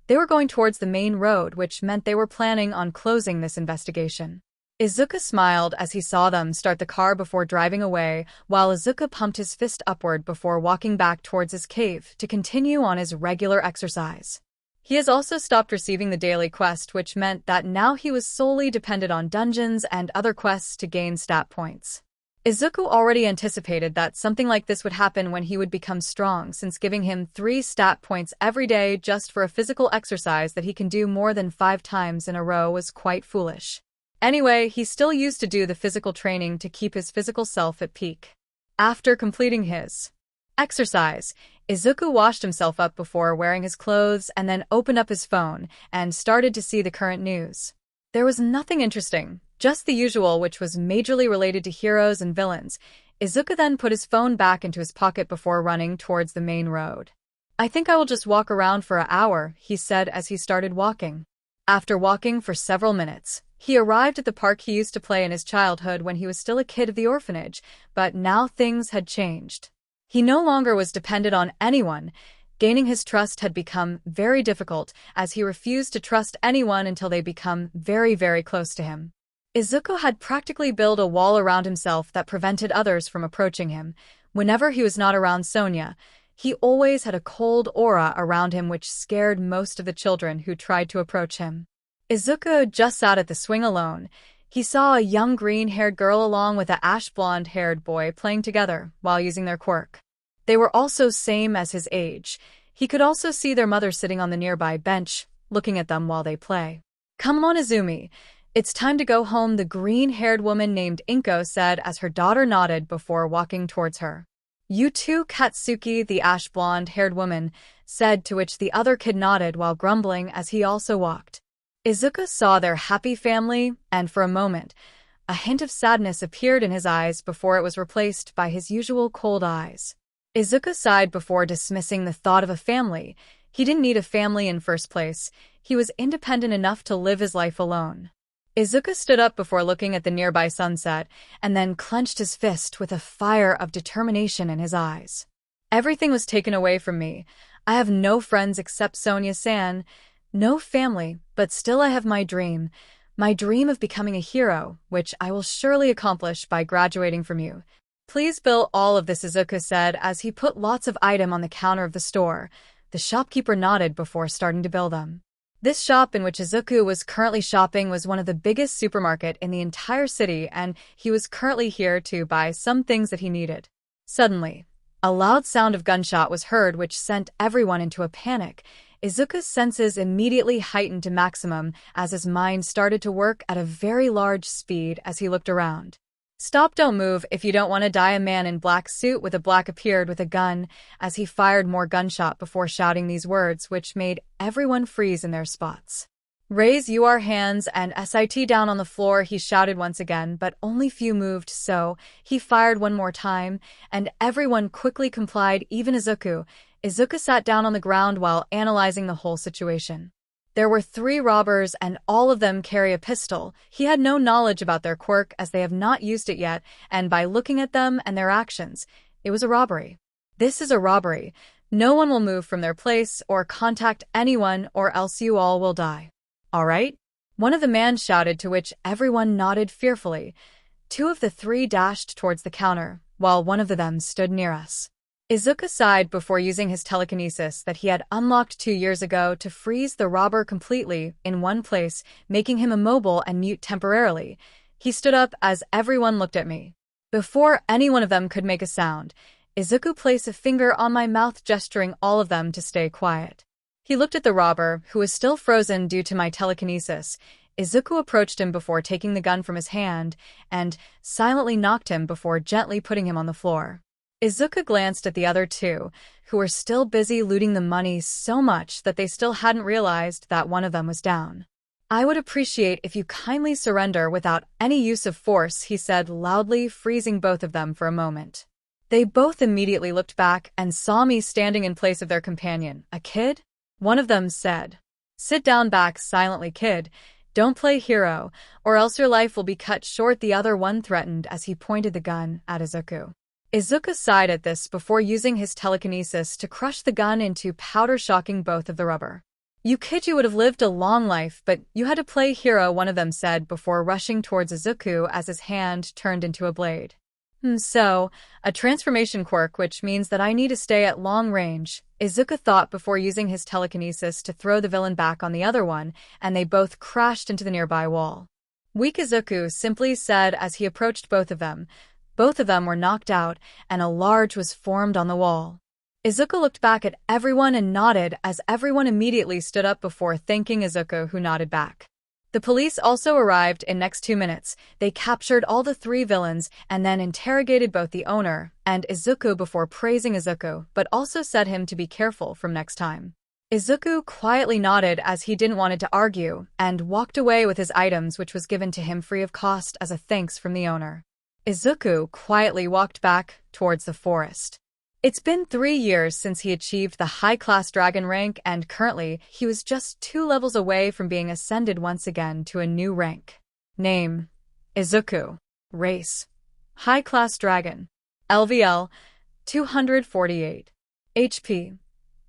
they were going towards the main road, which meant they were planning on closing this investigation. Izuku smiled as he saw them start the car before driving away, while Izuku pumped his fist upward before walking back towards his cave to continue on his regular exercise. He has also stopped receiving the daily quest, which meant that now he was solely dependent on dungeons and other quests to gain stat points. Izuku already anticipated that something like this would happen when he would become strong, since giving him 3 stat points every day just for a physical exercise that he can do more than 5 times in a row was quite foolish. Anyway, he still used to do the physical training to keep his physical self at peak. After completing his exercise, Izuku washed himself up before wearing his clothes and then opened up his phone and started to see the current news. There was nothing interesting, just the usual, which was majorly related to heroes and villains. Izuku then put his phone back into his pocket before running towards the main road. I think I will just walk around for an hour, he said as he started walking. After walking for several minutes, he arrived at the park he used to play in his childhood when he was still a kid of the orphanage, but now things had changed. He no longer was dependent on anyone. Gaining his trust had become very difficult, as he refused to trust anyone until they become very, very close to him. Izuku had practically built a wall around himself that prevented others from approaching him. Whenever he was not around Sonia, he always had a cold aura around him which scared most of the children who tried to approach him. Izuku just sat at the swing alone. He saw a young green-haired girl along with a ash-blonde-haired boy playing together while using their quirk. They were also same as his age. He could also see their mother sitting on the nearby bench, looking at them while they play. "Come on, Izumi. It's time to go home," the green-haired woman named Inko said as her daughter nodded before walking towards her. "You too, Katsuki," the ash-blonde-haired woman said, to which the other kid nodded while grumbling as he also walked. Izuku saw their happy family, and for a moment, a hint of sadness appeared in his eyes before it was replaced by his usual cold eyes. Izuku sighed before dismissing the thought of a family. He didn't need a family in first place. He was independent enough to live his life alone. Izuku stood up before looking at the nearby sunset, and then clenched his fist with a fire of determination in his eyes. "Everything was taken away from me. I have no friends except Sonia-san, no family, but still I have my dream of becoming a hero, which I will surely accomplish by graduating from you. Please bill all of this," Izuku said as he put lots of items on the counter of the store. The shopkeeper nodded before starting to bill them. This shop in which Izuku was currently shopping was one of the biggest supermarket in the entire city, and he was currently here to buy some things that he needed. Suddenly, a loud sound of gunshot was heard which sent everyone into a panic. Izuku's senses immediately heightened to maximum as his mind started to work at a very large speed as he looked around. "Stop, don't move if you don't want to die," a man in black suit with a black appeared with a gun as he fired more gunshot before shouting these words which made everyone freeze in their spots. "Raise your hands and sit down on the floor," he shouted once again, but only few moved, so he fired one more time, and everyone quickly complied, even Izuku. Izuku sat down on the ground while analyzing the whole situation. There were 3 robbers and all of them carry a pistol. He had no knowledge about their quirk as they have not used it yet, and by looking at them and their actions, it was a robbery. "This is a robbery. No one will move from their place or contact anyone or else you all will die. All right?" One of the men shouted, to which everyone nodded fearfully. 2 of the 3 dashed towards the counter, while one of them stood near us. Izuku sighed before using his telekinesis that he had unlocked 2 years ago to freeze the robber completely in one place, making him immobile and mute temporarily. He stood up as everyone looked at me. Before any one of them could make a sound, Izuku placed a finger on my mouth, gesturing all of them to stay quiet. He looked at the robber, who was still frozen due to my telekinesis. Izuku approached him before taking the gun from his hand and silently knocked him before gently putting him on the floor. Izuku glanced at the other 2, who were still busy looting the money so much that they still hadn't realized that one of them was down. "I would appreciate if you kindly surrender without any use of force," he said loudly, freezing both of them for a moment. They both immediately looked back and saw me standing in place of their companion, a kid. One of them said, "Sit down back silently, kid. Don't play hero, or else your life will be cut short," the other one threatened as he pointed the gun at Izuku. Izuku sighed at this before using his telekinesis to crush the gun into powder, shocking both of the rubber. "You kid, you would have lived a long life, but you had to play hero," one of them said before rushing towards Izuku as his hand turned into a blade. So, a transformation quirk, which means that I need to stay at long range," Izuku thought before using his telekinesis to throw the villain back on the other one, and they both crashed into the nearby wall. "Weak," Izuku simply said as he approached both of them. Both of them were knocked out, and a large was formed on the wall. Izuku looked back at everyone and nodded as everyone immediately stood up before thanking Izuku, who nodded back. The police also arrived in next 2 minutes. They captured all the 3 villains and then interrogated both the owner and Izuku before praising Izuku, but also said him to be careful from next time. Izuku quietly nodded as he didn't want to argue and walked away with his items, which was given to him free of cost as a thanks from the owner. Izuku quietly walked back towards the forest. It's been 3 years since he achieved the high-class dragon rank, and currently he was just 2 levels away from being ascended once again to a new rank. Name: Isuku. Race: high-class dragon. LVL: 248. HP: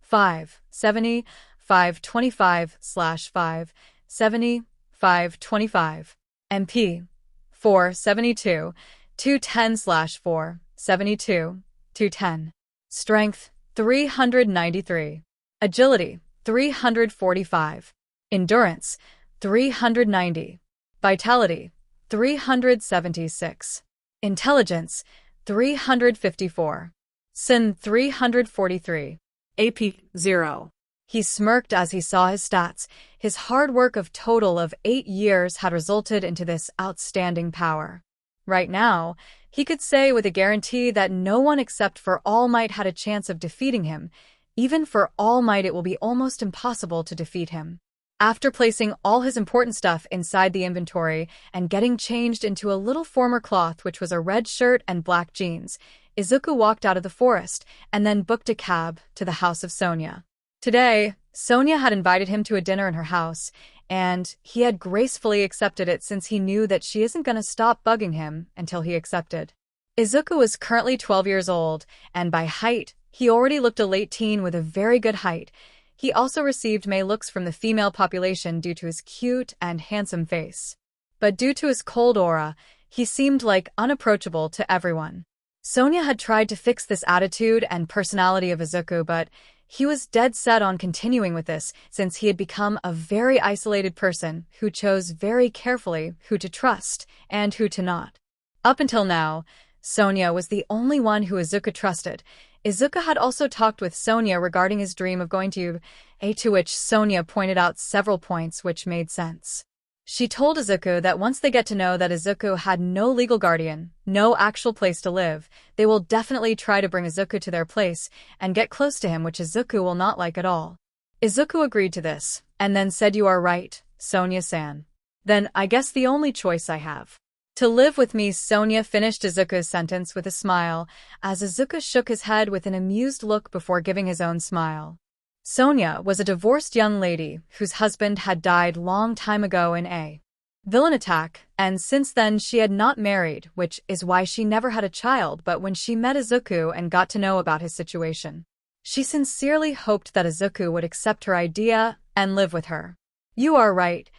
570, 525/570, 525. MP: 472, 210/472, 210. Strength: 393. Agility: 345. Endurance: 390. Vitality: 376. Intelligence, 354. Sin, 343. AP, 0. He smirked as he saw his stats. His hard work of total of 8 years had resulted into this outstanding power. Right now, he could say with a guarantee that no one except for All Might had a chance of defeating him. Even for All Might, it will be almost impossible to defeat him. After placing all his important stuff inside the inventory and getting changed into a little former cloth, which was a red shirt and black jeans, Isuku walked out of the forest and then booked a cab to the house of Sonia. Today, Sonia had invited him to a dinner in her house, and he had gracefully accepted it since he knew that she isn't going to stop bugging him until he accepted. Izuku was currently 12 years old, and by height, he already looked a late teen with a very good height. He also received male looks from the female population due to his cute and handsome face. But due to his cold aura, he seemed like unapproachable to everyone. Sonia had tried to fix this attitude and personality of Izuku, but he was dead set on continuing with this since he had become a very isolated person who chose very carefully who to trust and who to not. Up until now, Sonia was the only one who Izuku trusted. Izuku had also talked with Sonia regarding his dream of going to which Sonia pointed out several points which made sense. She told Izuku that once they get to know that Izuku had no legal guardian, no actual place to live, they will definitely try to bring Izuku to their place and get close to him, which Izuku will not like at all. Izuku agreed to this, and then said, "You are right, Sonia-san. Then I guess the only choice I have to live with me." Sonia finished Izuku's sentence with a smile, as Izuku shook his head with an amused look before giving his own smile. Sonia was a divorced young lady whose husband had died long time ago in a villain attack, and since then she had not married, which is why she never had a child. But when she met Izuku and got to know about his situation, she sincerely hoped that Izuku would accept her idea and live with her. "You are right.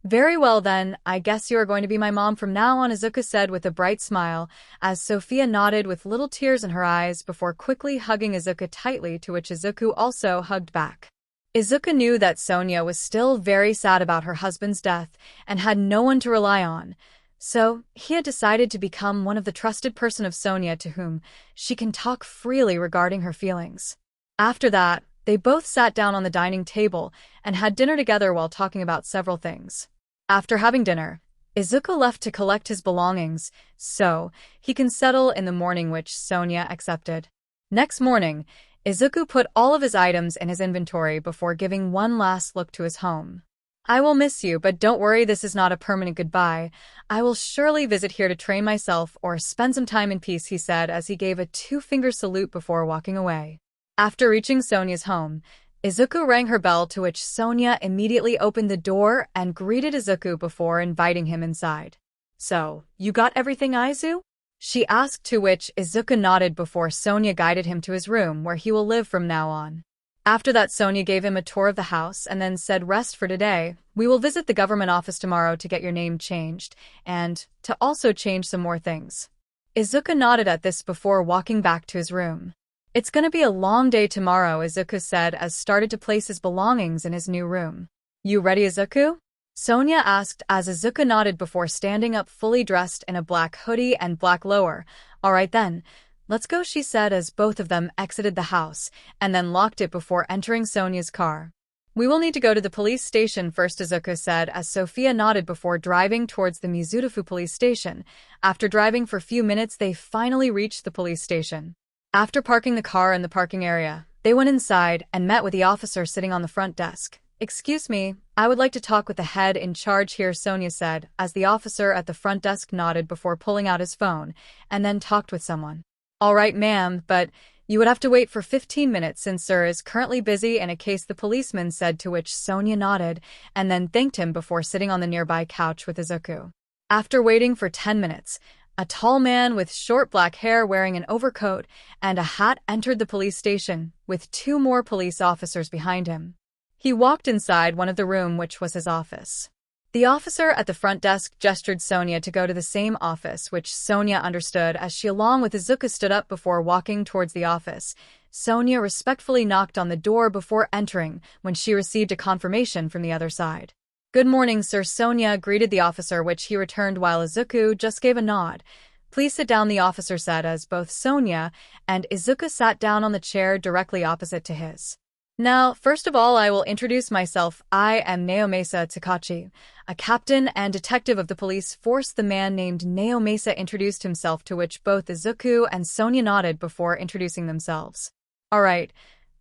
Very well then, I guess you are going to be my mom from now on," Izuku said with a bright smile, as Sophia nodded with little tears in her eyes before quickly hugging Izuku tightly, to which Izuku also hugged back. Izuku knew that Sonia was still very sad about her husband's death and had no one to rely on, so he had decided to become one of the trusted person of Sonia to whom she can talk freely regarding her feelings. After that, they both sat down on the dining table and had dinner together while talking about several things. After having dinner, Izuku left to collect his belongings so he can settle in the morning, which Sonia accepted. Next morning, Izuku put all of his items in his inventory before giving one last look to his home. "I will miss you, but don't worry, this is not a permanent goodbye. I will surely visit here to train myself or spend some time in peace," he said as he gave a two-finger salute before walking away. After reaching Sonia's home, Izuku rang her bell, to which Sonia immediately opened the door and greeted Izuku before inviting him inside. "So, you got everything, Izu?" she asked, to which Izuku nodded before Sonia guided him to his room where he will live from now on. After that, Sonia gave him a tour of the house and then said, "Rest for today. We will visit the government office tomorrow to get your name changed and to also change some more things." Izuku nodded at this before walking back to his room. "It's gonna be a long day tomorrow," Izuku said as started to place his belongings in his new room. "You ready, Izuku?" Sonia asked as Izuku nodded before standing up fully dressed in a black hoodie and black lower. "All right then, let's go," she said as both of them exited the house and then locked it before entering Sonia's car. "We will need to go to the police station first," Izuku said as Sophia nodded before driving towards the Mizutofu police station. After driving for a few minutes, they finally reached the police station. After parking the car in the parking area, they went inside and met with the officer sitting on the front desk. "Excuse me, I would like to talk with the head in charge here," Sonia said, as the officer at the front desk nodded before pulling out his phone and then talked with someone. "All right, ma'am, but you would have to wait for 15 minutes since sir is currently busy in a case," the policeman said, to which Sonia nodded and then thanked him before sitting on the nearby couch with Izuku. After waiting for 10 minutes, a tall man with short black hair wearing an overcoat and a hat entered the police station, with 2 more police officers behind him. He walked inside one of the room, which was his office. The officer at the front desk gestured Sonia to go to the same office, which Sonia understood as she along with Izuku stood up before walking towards the office. Sonia respectfully knocked on the door before entering when she received a confirmation from the other side. Good morning, Sir. Sonia greeted the officer, which he returned while Izuku just gave a nod. Please sit down, the officer said as both Sonia and Izuku sat down on the chair directly opposite to his. Now, first of all, I will introduce myself. I am Naomasa Takachi, a captain and detective of the police force. The man named Naomasa introduced himself, to which both Izuku and Sonia nodded before introducing themselves. All right,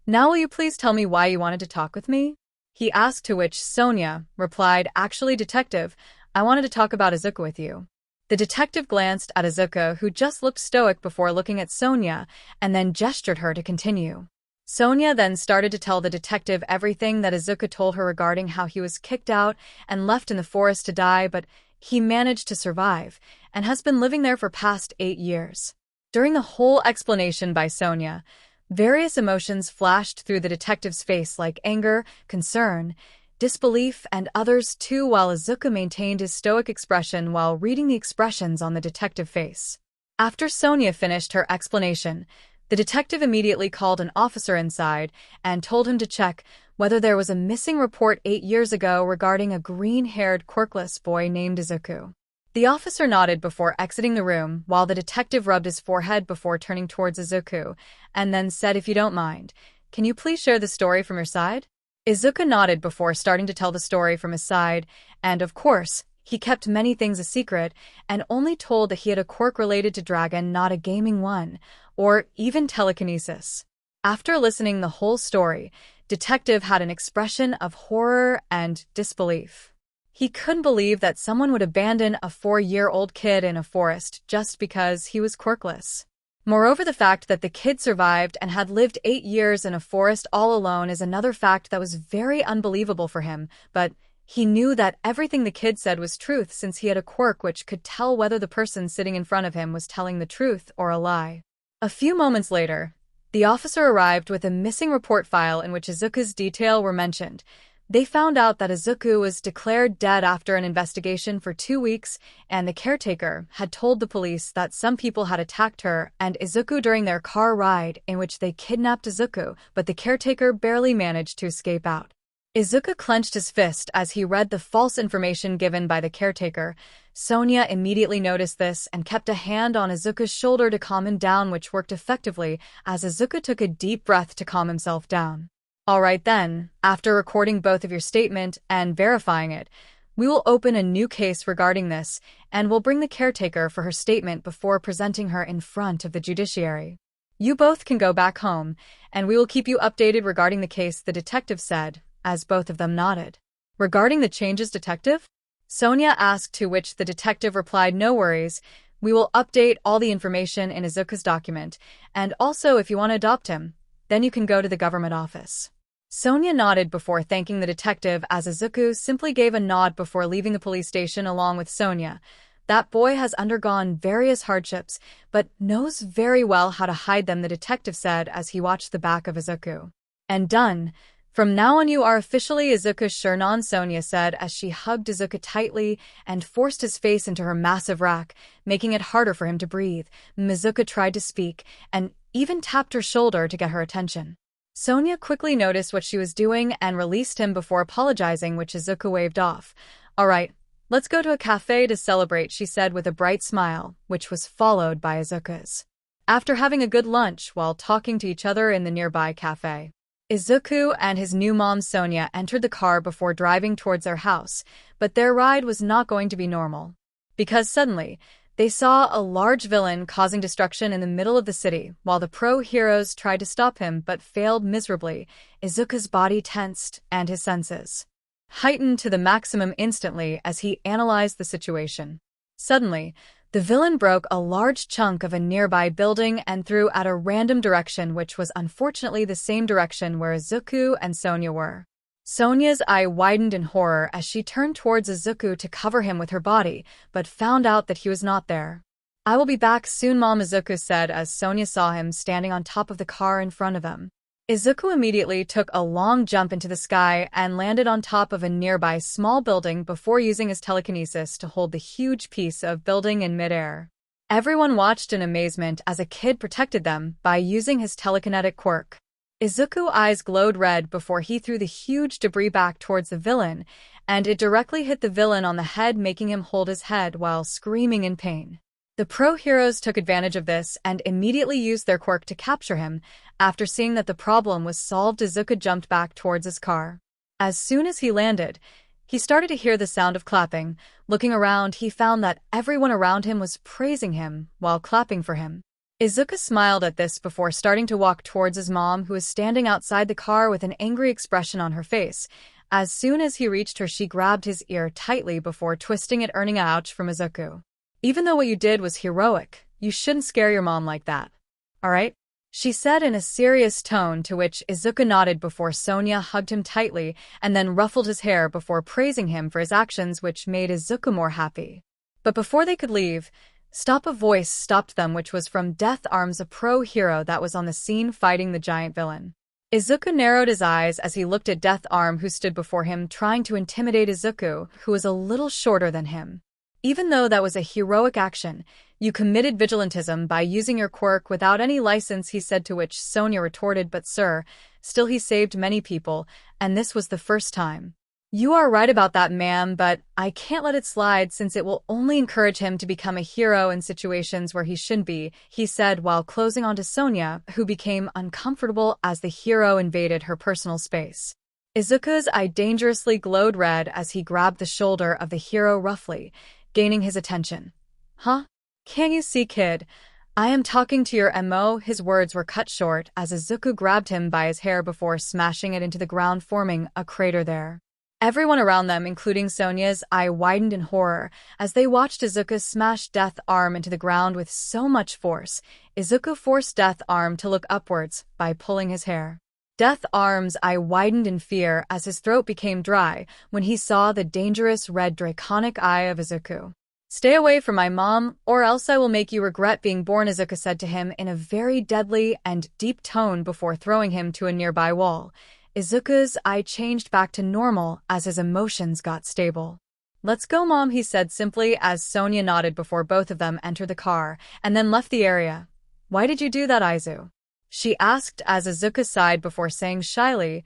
now will you please tell me why you wanted to talk with me? He asked, to which Sonia replied, Actually, detective, I wanted to talk about Izuku with you. The detective glanced at Izuku, who just looked stoic before looking at Sonia, and then gestured her to continue. Sonia then started to tell the detective everything that Izuku told her regarding how he was kicked out and left in the forest to die, but he managed to survive, and has been living there for past 8 years. During the whole explanation by Sonia, various emotions flashed through the detective's face like anger, concern, disbelief, and others too, while Izuku maintained his stoic expression while reading the expressions on the detective's face. After Sonia finished her explanation, the detective immediately called an officer inside and told him to check whether there was a missing report 8 years ago regarding a green-haired quirkless boy named Isuku. The officer nodded before exiting the room, while the detective rubbed his forehead before turning towards Izuku, and then said, If you don't mind, can you please share the story from your side? Izuku nodded before starting to tell the story from his side, and of course, he kept many things a secret, and only told that he had a quirk related to dragon, not a gaming one, or even telekinesis. After listening the whole story, Detective had an expression of horror and disbelief. He couldn't believe that someone would abandon a 4-year-old kid in a forest just because he was quirkless. Moreover, the fact that the kid survived and had lived 8 years in a forest all alone is another fact that was very unbelievable for him, but he knew that everything the kid said was truth since he had a quirk which could tell whether the person sitting in front of him was telling the truth or a lie. A few moments later, the officer arrived with a missing report file in which Izuku's details were mentioned. They found out that Isuku was declared dead after an investigation for 2 weeks, and the caretaker had told the police that some people had attacked her and Isuku during their car ride in which they kidnapped Isuku, but the caretaker barely managed to escape out. Izuku clenched his fist as he read the false information given by the caretaker. Sonia immediately noticed this and kept a hand on Izuku's shoulder to calm him down, which worked effectively as Izuku took a deep breath to calm himself down. All right then, after recording both of your statement and verifying it, we will open a new case regarding this, and we'll bring the caretaker for her statement before presenting her in front of the judiciary. You both can go back home, and we will keep you updated regarding the case, the detective said, as both of them nodded. Regarding the changes, detective? Sonia asked, to which the detective replied, No worries, we will update all the information in Izuku's document, and also if you want to adopt him, then you can go to the government office. Sonia nodded before thanking the detective as Isuku simply gave a nod before leaving the police station along with Sonia. That boy has undergone various hardships, but knows very well how to hide them, the detective said as he watched the back of Isuku. And done. From now on you are officially Izuku's Shernon, Sonia said as she hugged Izuku tightly and forced his face into her massive rack, making it harder for him to breathe. Izuku tried to speak and even tapped her shoulder to get her attention. Sonia quickly noticed what she was doing and released him before apologizing, which Izuku waved off. All right, let's go to a cafe to celebrate, she said with a bright smile, which was followed by Izuku's. After having a good lunch while talking to each other in the nearby cafe, Izuku and his new mom Sonia entered the car before driving towards their house, but their ride was not going to be normal. Because suddenly, they saw a large villain causing destruction in the middle of the city. While the pro-heroes tried to stop him but failed miserably, Izuku's body tensed and his senses heightened to the maximum instantly as he analyzed the situation. Suddenly, the villain broke a large chunk of a nearby building and threw at a random direction, which was unfortunately the same direction where Izuku and Sonia were. Sonia's eye widened in horror as she turned towards Izuku to cover him with her body, but found out that he was not there. I will be back soon, Mom, Izuku said as Sonia saw him standing on top of the car in front of them. Izuku immediately took a long jump into the sky and landed on top of a nearby small building before using his telekinesis to hold the huge piece of building in midair. Everyone watched in amazement as a kid protected them by using his telekinetic quirk. Izuku's eyes glowed red before he threw the huge debris back towards the villain, and it directly hit the villain on the head, making him hold his head while screaming in pain. The pro-heroes took advantage of this and immediately used their quirk to capture him. After seeing that the problem was solved, Isuku jumped back towards his car. As soon as he landed, he started to hear the sound of clapping. Looking around, he found that everyone around him was praising him while clapping for him. Izuku smiled at this before starting to walk towards his mom, who was standing outside the car with an angry expression on her face. As soon as he reached her, she grabbed his ear tightly before twisting it, earning an ouch from Izuku. "Even though what you did was heroic, you shouldn't scare your mom like that. Alright?" she said in a serious tone, to which Izuku nodded before Sonia hugged him tightly and then ruffled his hair before praising him for his actions, which made Izuku more happy. But before they could leave, a voice stopped them, which was from Death Arms, a pro-hero that was on the scene fighting the giant villain. Izuku narrowed his eyes as he looked at Death Arm, who stood before him trying to intimidate Izuku, who was a little shorter than him. "Even though that was a heroic action, you committed vigilantism by using your quirk without any license," he said, to which Sonia retorted, "But sir, still he saved many people, and this was the first time." "You are right about that, ma'am, but I can't let it slide since it will only encourage him to become a hero in situations where he shouldn't be," he said while closing onto Sonia, who became uncomfortable as the hero invaded her personal space. Izuku's eye dangerously glowed red as he grabbed the shoulder of the hero roughly, gaining his attention. "Huh? Can't you see, kid? I am talking to your MO." His words were cut short as Izuku grabbed him by his hair before smashing it into the ground, forming a crater there. Everyone around them, including Sonia's eye, widened in horror as they watched Izuku smash Death Arm into the ground with so much force. Izuku forced Death Arm to look upwards by pulling his hair. Death Arm's eye widened in fear as his throat became dry when he saw the dangerous red draconic eye of Izuku. "Stay away from my mom, or else I will make you regret being born," Izuku said to him in a very deadly and deep tone before throwing him to a nearby wall. Izuku's eye changed back to normal as his emotions got stable. "Let's go, mom," he said simply as Sonia nodded before both of them entered the car and then left the area. "Why did you do that, Izu?" she asked as Izuku sighed before saying shyly,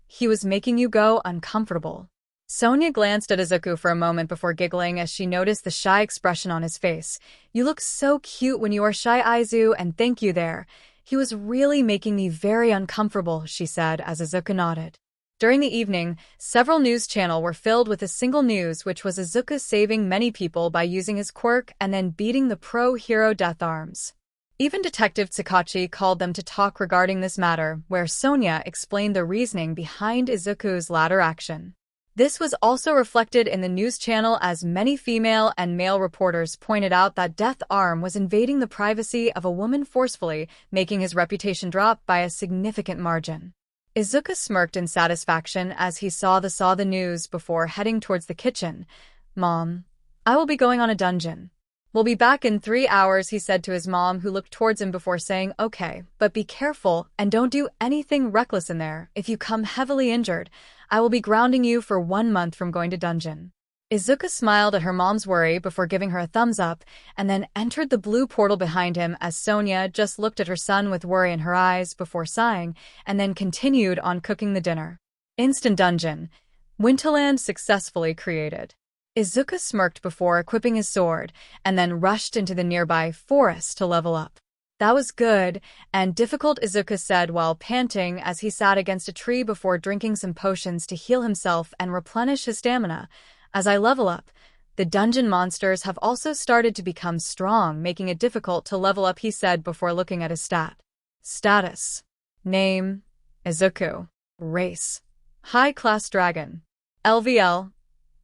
He was making you go uncomfortable." Sonia glanced at Izuku for a moment before giggling as she noticed the shy expression on his face. "You look so cute when you are shy, Izu, and thank you there. He was really making me very uncomfortable," she said as Izuku nodded. During the evening, several news channels were filled with a single news, which was Izuku saving many people by using his quirk and then beating the pro-hero Death Arms. Even Detective Tsukauchi called them to talk regarding this matter, where Sonia explained the reasoning behind Izuku's latter action. This was also reflected in the news channel as many female and male reporters pointed out that Death Arm was invading the privacy of a woman forcefully, making his reputation drop by a significant margin. Izuku smirked in satisfaction as he saw the news before heading towards the kitchen. "Mom, I will be going on a dungeon. We'll be back in 3 hours," he said to his mom, who looked towards him before saying, "Okay, but be careful and don't do anything reckless in there. If you come heavily injured, I will be grounding you for 1 month from going to dungeon." Izuku smiled at her mom's worry before giving her a thumbs up and then entered the blue portal behind him as Sonia just looked at her son with worry in her eyes before sighing and then continued on cooking the dinner. Instant dungeon. Winterland successfully created. Izuku smirked before equipping his sword and then rushed into the nearby forest to level up. "That was good and difficult," Izuku said while panting as he sat against a tree before drinking some potions to heal himself and replenish his stamina. "As I level up, the dungeon monsters have also started to become strong, making it difficult to level up," he said before looking at his status. Name: Izuku. Race: High-class dragon. LVL: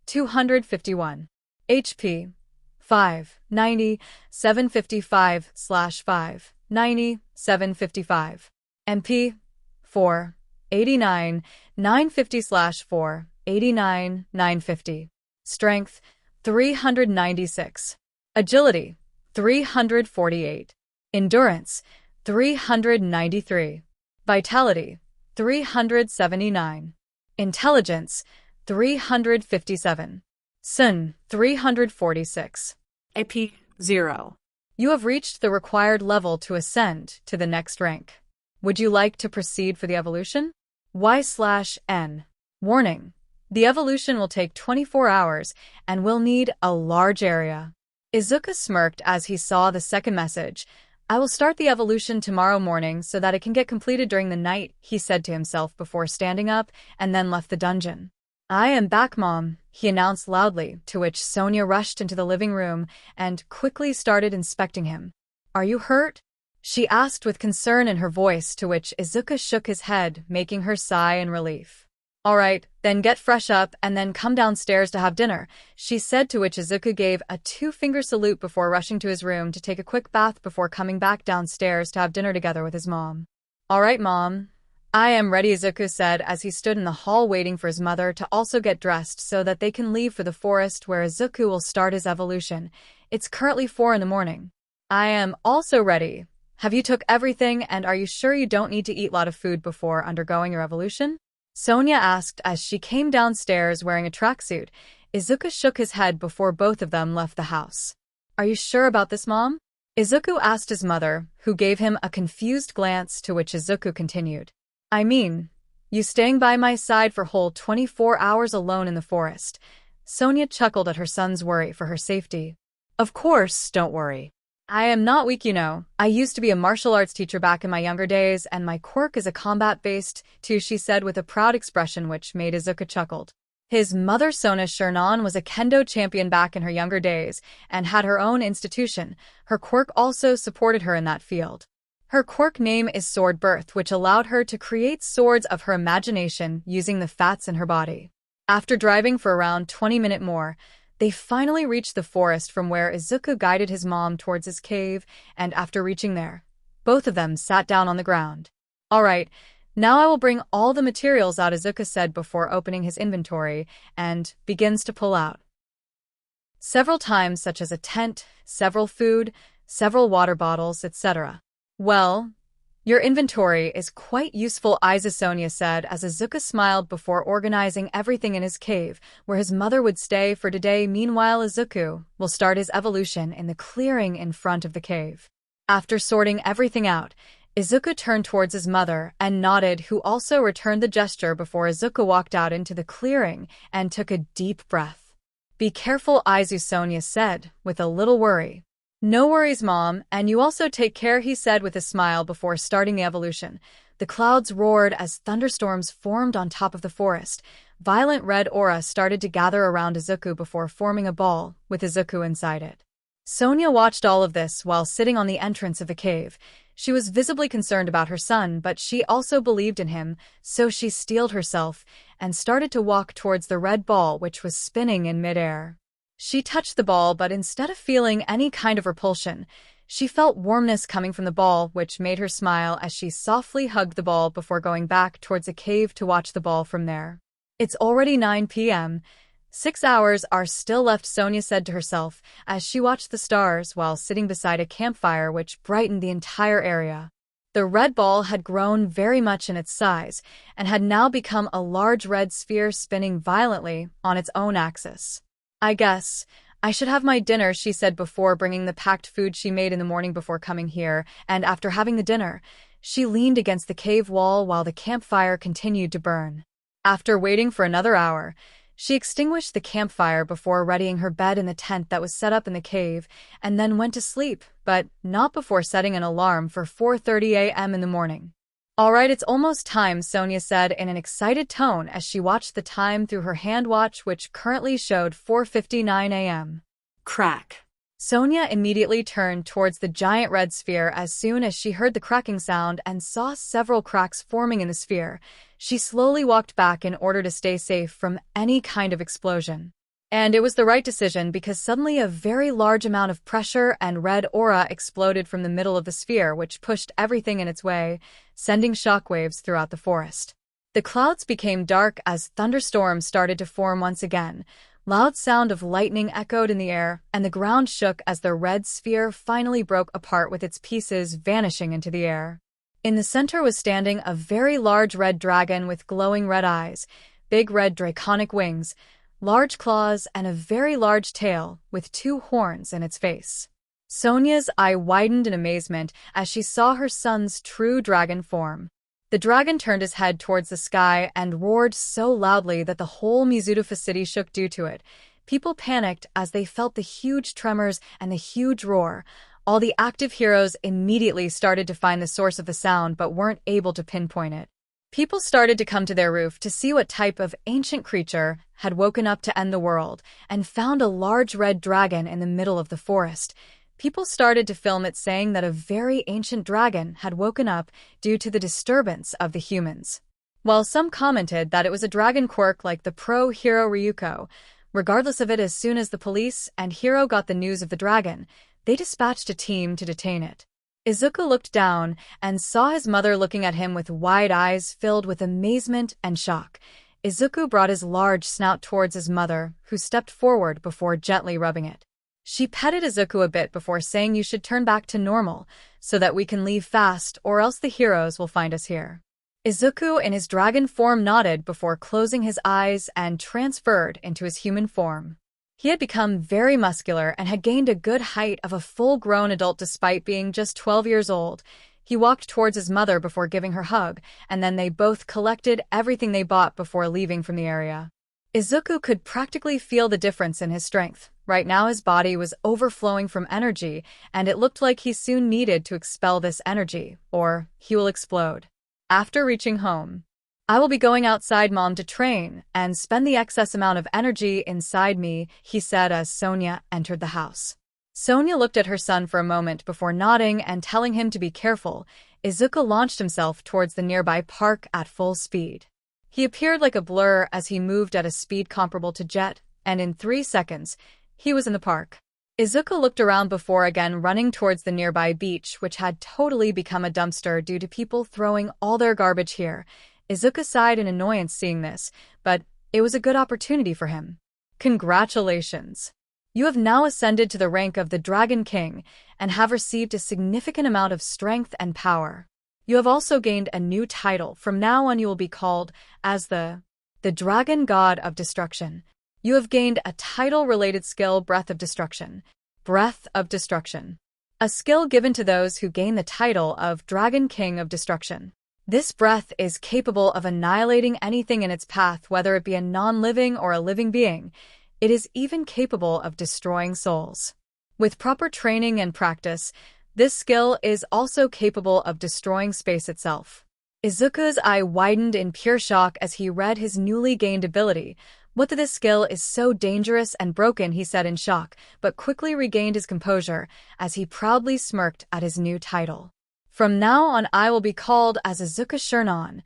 251. HP: 590, 755/590, 755. MP: 489, 950/489, 950. Strength: 396. Agility: 348. Endurance: 393. Vitality: 379. Intelligence: 357. Sun: 346. AP 0. You have reached the required level to ascend to the next rank. Would you like to proceed for the evolution? Y/N. Warning: The evolution will take 24 hours and will need a large area. Izuku smirked as he saw the second message. I will start the evolution tomorrow morning so that it can get completed during the night, he said to himself before standing up and then left the dungeon. I am back, Mom, he announced loudly, to which Sonia rushed into the living room and quickly started inspecting him. Are you hurt? She asked with concern in her voice, to which Izuku shook his head, making her sigh in relief. All right, then get fresh up and then come downstairs to have dinner, she said, to which Izuku gave a two-finger salute before rushing to his room to take a quick bath before coming back downstairs to have dinner together with his mom. All right, Mom. I am ready, Isuku said as he stood in the hall waiting for his mother to also get dressed so that they can leave for the forest where Isuku will start his evolution. It's currently 4 in the morning. I am also ready. Have you took everything and are you sure you don't need to eat a lot of food before undergoing your evolution? Sonia asked as she came downstairs wearing a tracksuit. Izuku shook his head before both of them left the house. Are you sure about this, Mom? Izuku asked his mother, who gave him a confused glance, to which Izuku continued. I mean, you staying by my side for whole 24 hours alone in the forest. Sonia chuckled at her son's worry for her safety. Of course, don't worry. I am not weak, you know. I used to be a martial arts teacher back in my younger days, and my quirk is a combat-based, too, she said with a proud expression which made Izuku chuckled. His mother, Sona Shernan, was a kendo champion back in her younger days and had her own institution. Her quirk also supported her in that field. Her quirk name is Sword Birth, which allowed her to create swords of her imagination using the fats in her body. After driving for around 20 minutes more, they finally reached the forest from where Izuku guided his mom towards his cave, and after reaching there, both of them sat down on the ground. All right, now I will bring all the materials out, Izuku said before opening his inventory, and begins to pull out several times, such as a tent, several food, several water bottles, etc. Well, your inventory is quite useful, Sonia said as Izuku smiled before organizing everything in his cave, where his mother would stay for today. Meanwhile, Izuku will start his evolution in the clearing in front of the cave. After sorting everything out, Izuku turned towards his mother and nodded, who also returned the gesture before Izuku walked out into the clearing and took a deep breath. Be careful, Sonia said, with a little worry. No worries, Mom, and you also take care, he said with a smile before starting the evolution. The clouds roared as thunderstorms formed on top of the forest. Violent red aura started to gather around Izuku before forming a ball, with Izuku inside it. Sonia watched all of this while sitting on the entrance of the cave. She was visibly concerned about her son, but she also believed in him, so she steeled herself and started to walk towards the red ball which was spinning in midair. She touched the ball, but instead of feeling any kind of repulsion, she felt warmness coming from the ball, which made her smile as she softly hugged the ball before going back towards a cave to watch the ball from there. It's already 9 p.m. 6 hours are still left, Sonia said to herself as she watched the stars while sitting beside a campfire which brightened the entire area. The red ball had grown very much in its size and had now become a large red sphere spinning violently on its own axis. I guess I should have my dinner, she said before bringing the packed food she made in the morning before coming here, and after having the dinner, she leaned against the cave wall while the campfire continued to burn. After waiting for another hour, she extinguished the campfire before readying her bed in the tent that was set up in the cave, and then went to sleep, but not before setting an alarm for 4:30 a.m. in the morning. All right, it's almost time, Sonia said in an excited tone as she watched the time through her hand watch, which currently showed 4:59 a.m. Crack. Sonia immediately turned towards the giant red sphere as soon as she heard the cracking sound and saw several cracks forming in the sphere. She slowly walked back in order to stay safe from any kind of explosion. And it was the right decision because suddenly a very large amount of pressure and red aura exploded from the middle of the sphere, which pushed everything in its way, sending shockwaves throughout the forest. The clouds became dark as thunderstorms started to form once again. Loud sound of lightning echoed in the air, and the ground shook as the red sphere finally broke apart with its pieces vanishing into the air. In the center was standing a very large red dragon with glowing red eyes, big red draconic wings, large claws, and a very large tail with 2 horns in its face. Sonia's eye widened in amazement as she saw her son's true dragon form. The dragon turned his head towards the sky and roared so loudly that the whole Mizutofa city shook due to it. People panicked as they felt the huge tremors and the huge roar. All the active heroes immediately started to find the source of the sound but weren't able to pinpoint it. People started to come to their roof to see what type of ancient creature had woken up to end the world and found a large red dragon in the middle of the forest. People started to film it, saying that a very ancient dragon had woken up due to the disturbance of the humans. While some commented that it was a dragon quirk like the pro-hero Ryuko, regardless of it, as soon as the police and hero got the news of the dragon, they dispatched a team to detain it. Isuku looked down and saw his mother looking at him with wide eyes filled with amazement and shock. Isuku brought his large snout towards his mother, who stepped forward before gently rubbing it. She petted Isuku a bit before saying, "You should turn back to normal, so that we can leave fast, or else the heroes will find us here." Isuku in his dragon form nodded before closing his eyes and transferred into his human form. He had become very muscular and had gained a good height of a full-grown adult despite being just 12 years old. He walked towards his mother before giving her a hug, and then they both collected everything they bought before leaving from the area. Isuku could practically feel the difference in his strength. Right now his body was overflowing from energy, and it looked like he soon needed to expel this energy, or he will explode. After reaching home, "I will be going outside, Mom, to train and spend the excess amount of energy inside me," he said as Sonia entered the house. Sonia looked at her son for a moment before nodding and telling him to be careful. Izuku launched himself towards the nearby park at full speed. He appeared like a blur as he moved at a speed comparable to jet, and in 3 seconds, he was in the park. Izuku looked around before again running towards the nearby beach, which had totally become a dumpster due to people throwing all their garbage here. Izuku sighed in annoyance seeing this, but it was a good opportunity for him. "Congratulations! You have now ascended to the rank of the Dragon King and have received a significant amount of strength and power. You have also gained a new title. From now on you will be called as the Dragon God of Destruction. You have gained a title-related skill, Breath of Destruction. Breath of Destruction. A skill given to those who gain the title of Dragon King of Destruction. This breath is capable of annihilating anything in its path, whether it be a non-living or a living being. It is even capable of destroying souls. With proper training and practice, this skill is also capable of destroying space itself." Izuku's eye widened in pure shock as he read his newly gained ability. "What this skill is so dangerous and broken," he said in shock, but quickly regained his composure as he proudly smirked at his new title. "From now on I will be called as Izuku Shurnon,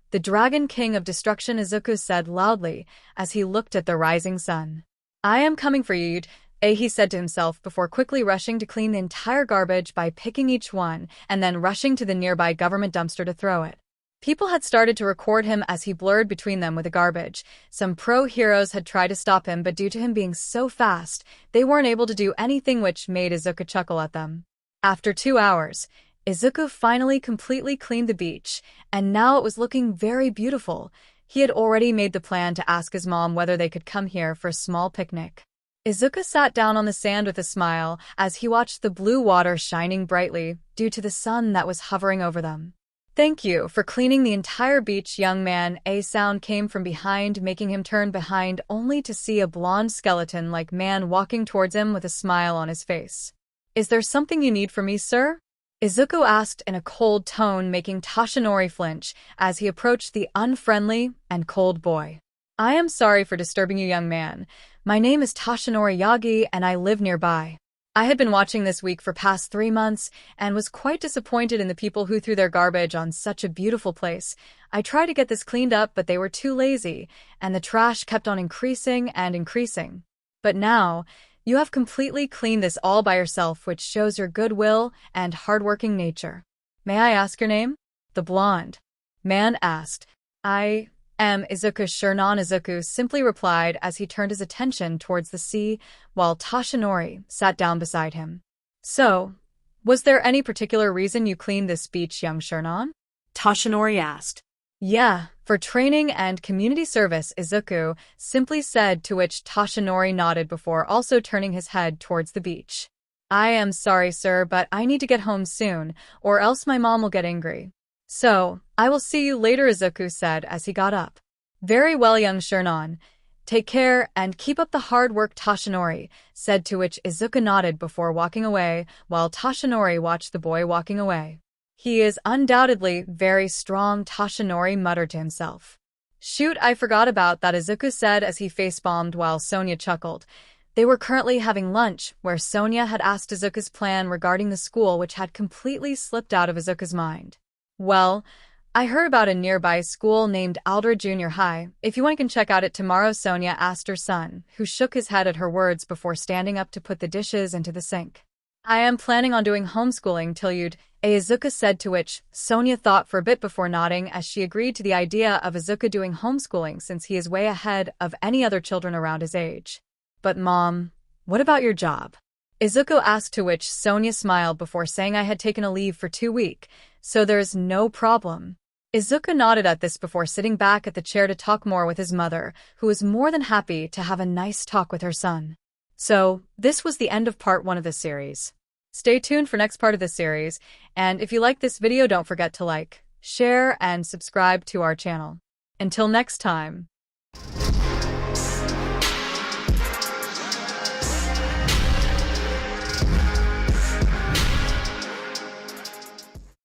the Dragon King of Destruction," Izuku said loudly as he looked at the rising sun. "I am coming for you, he said to himself before quickly rushing to clean the entire garbage by picking each one and then rushing to the nearby government dumpster to throw it. People had started to record him as he blurred between them with the garbage. Some pro-heroes had tried to stop him, but due to him being so fast, they weren't able to do anything, which made Izuku chuckle at them. After 2 hours, Izuku finally completely cleaned the beach, and now it was looking very beautiful. He had already made the plan to ask his mom whether they could come here for a small picnic. Izuku sat down on the sand with a smile as he watched the blue water shining brightly due to the sun that was hovering over them. "Thank you for cleaning the entire beach, young man." A sound came from behind, making him turn behind only to see a blonde skeleton-like man walking towards him with a smile on his face. "Is there something you need from me, sir?" Izuku asked in a cold tone, making Toshinori flinch as he approached the unfriendly and cold boy. "I am sorry for disturbing you, young man. My name is Toshinori Yagi and I live nearby. I had been watching this week for past 3 months and was quite disappointed in the people who threw their garbage on such a beautiful place. I tried to get this cleaned up, but they were too lazy, and the trash kept on increasing and increasing. But now, you have completely cleaned this all by yourself, which shows your goodwill and hardworking nature. May I ask your name?" the blonde man asked. "I am Izuku Shurnon," Izuku simply replied as he turned his attention towards the sea while Toshinori sat down beside him. "So, was there any particular reason you cleaned this beach, young Shurnon?" Toshinori asked. "Yeah, for training and community service," Izuku simply said, to which Toshinori nodded before also turning his head towards the beach. "I am sorry, sir, but I need to get home soon, or else my mom will get angry." So, I will see you later, Izuku said as he got up. Very well, young Shernon. Take care and keep up the hard work, Toshinori said, to which Izuku nodded before walking away, while Toshinori watched the boy walking away. He is undoubtedly very strong, Toshinori muttered to himself. Shoot, I forgot about that, Izuku said as he facepalmed while Sonia chuckled. They were currently having lunch, where Sonia had asked Izuku's plan regarding the school, which had completely slipped out of Izuku's mind. Well, I heard about a nearby school named Aldra Junior High. If you want, you can check out it tomorrow, Sonia asked her son, who shook his head at her words before standing up to put the dishes into the sink. I am planning on doing homeschooling till you'd, Izuku said, to which Sonia thought for a bit before nodding as she agreed to the idea of Izuku doing homeschooling since he is way ahead of any other children around his age. But Mom, what about your job? Izuku asked, to which Sonia smiled before saying I had taken a leave for 2 weeks, so there's no problem. Izuku nodded at this before sitting back at the chair to talk more with his mother, who was more than happy to have a nice talk with her son. So, this was the end of part 1 of the series. Stay tuned for next part of the series, and if you like this video, don't forget to like, share, and subscribe to our channel. Until next time.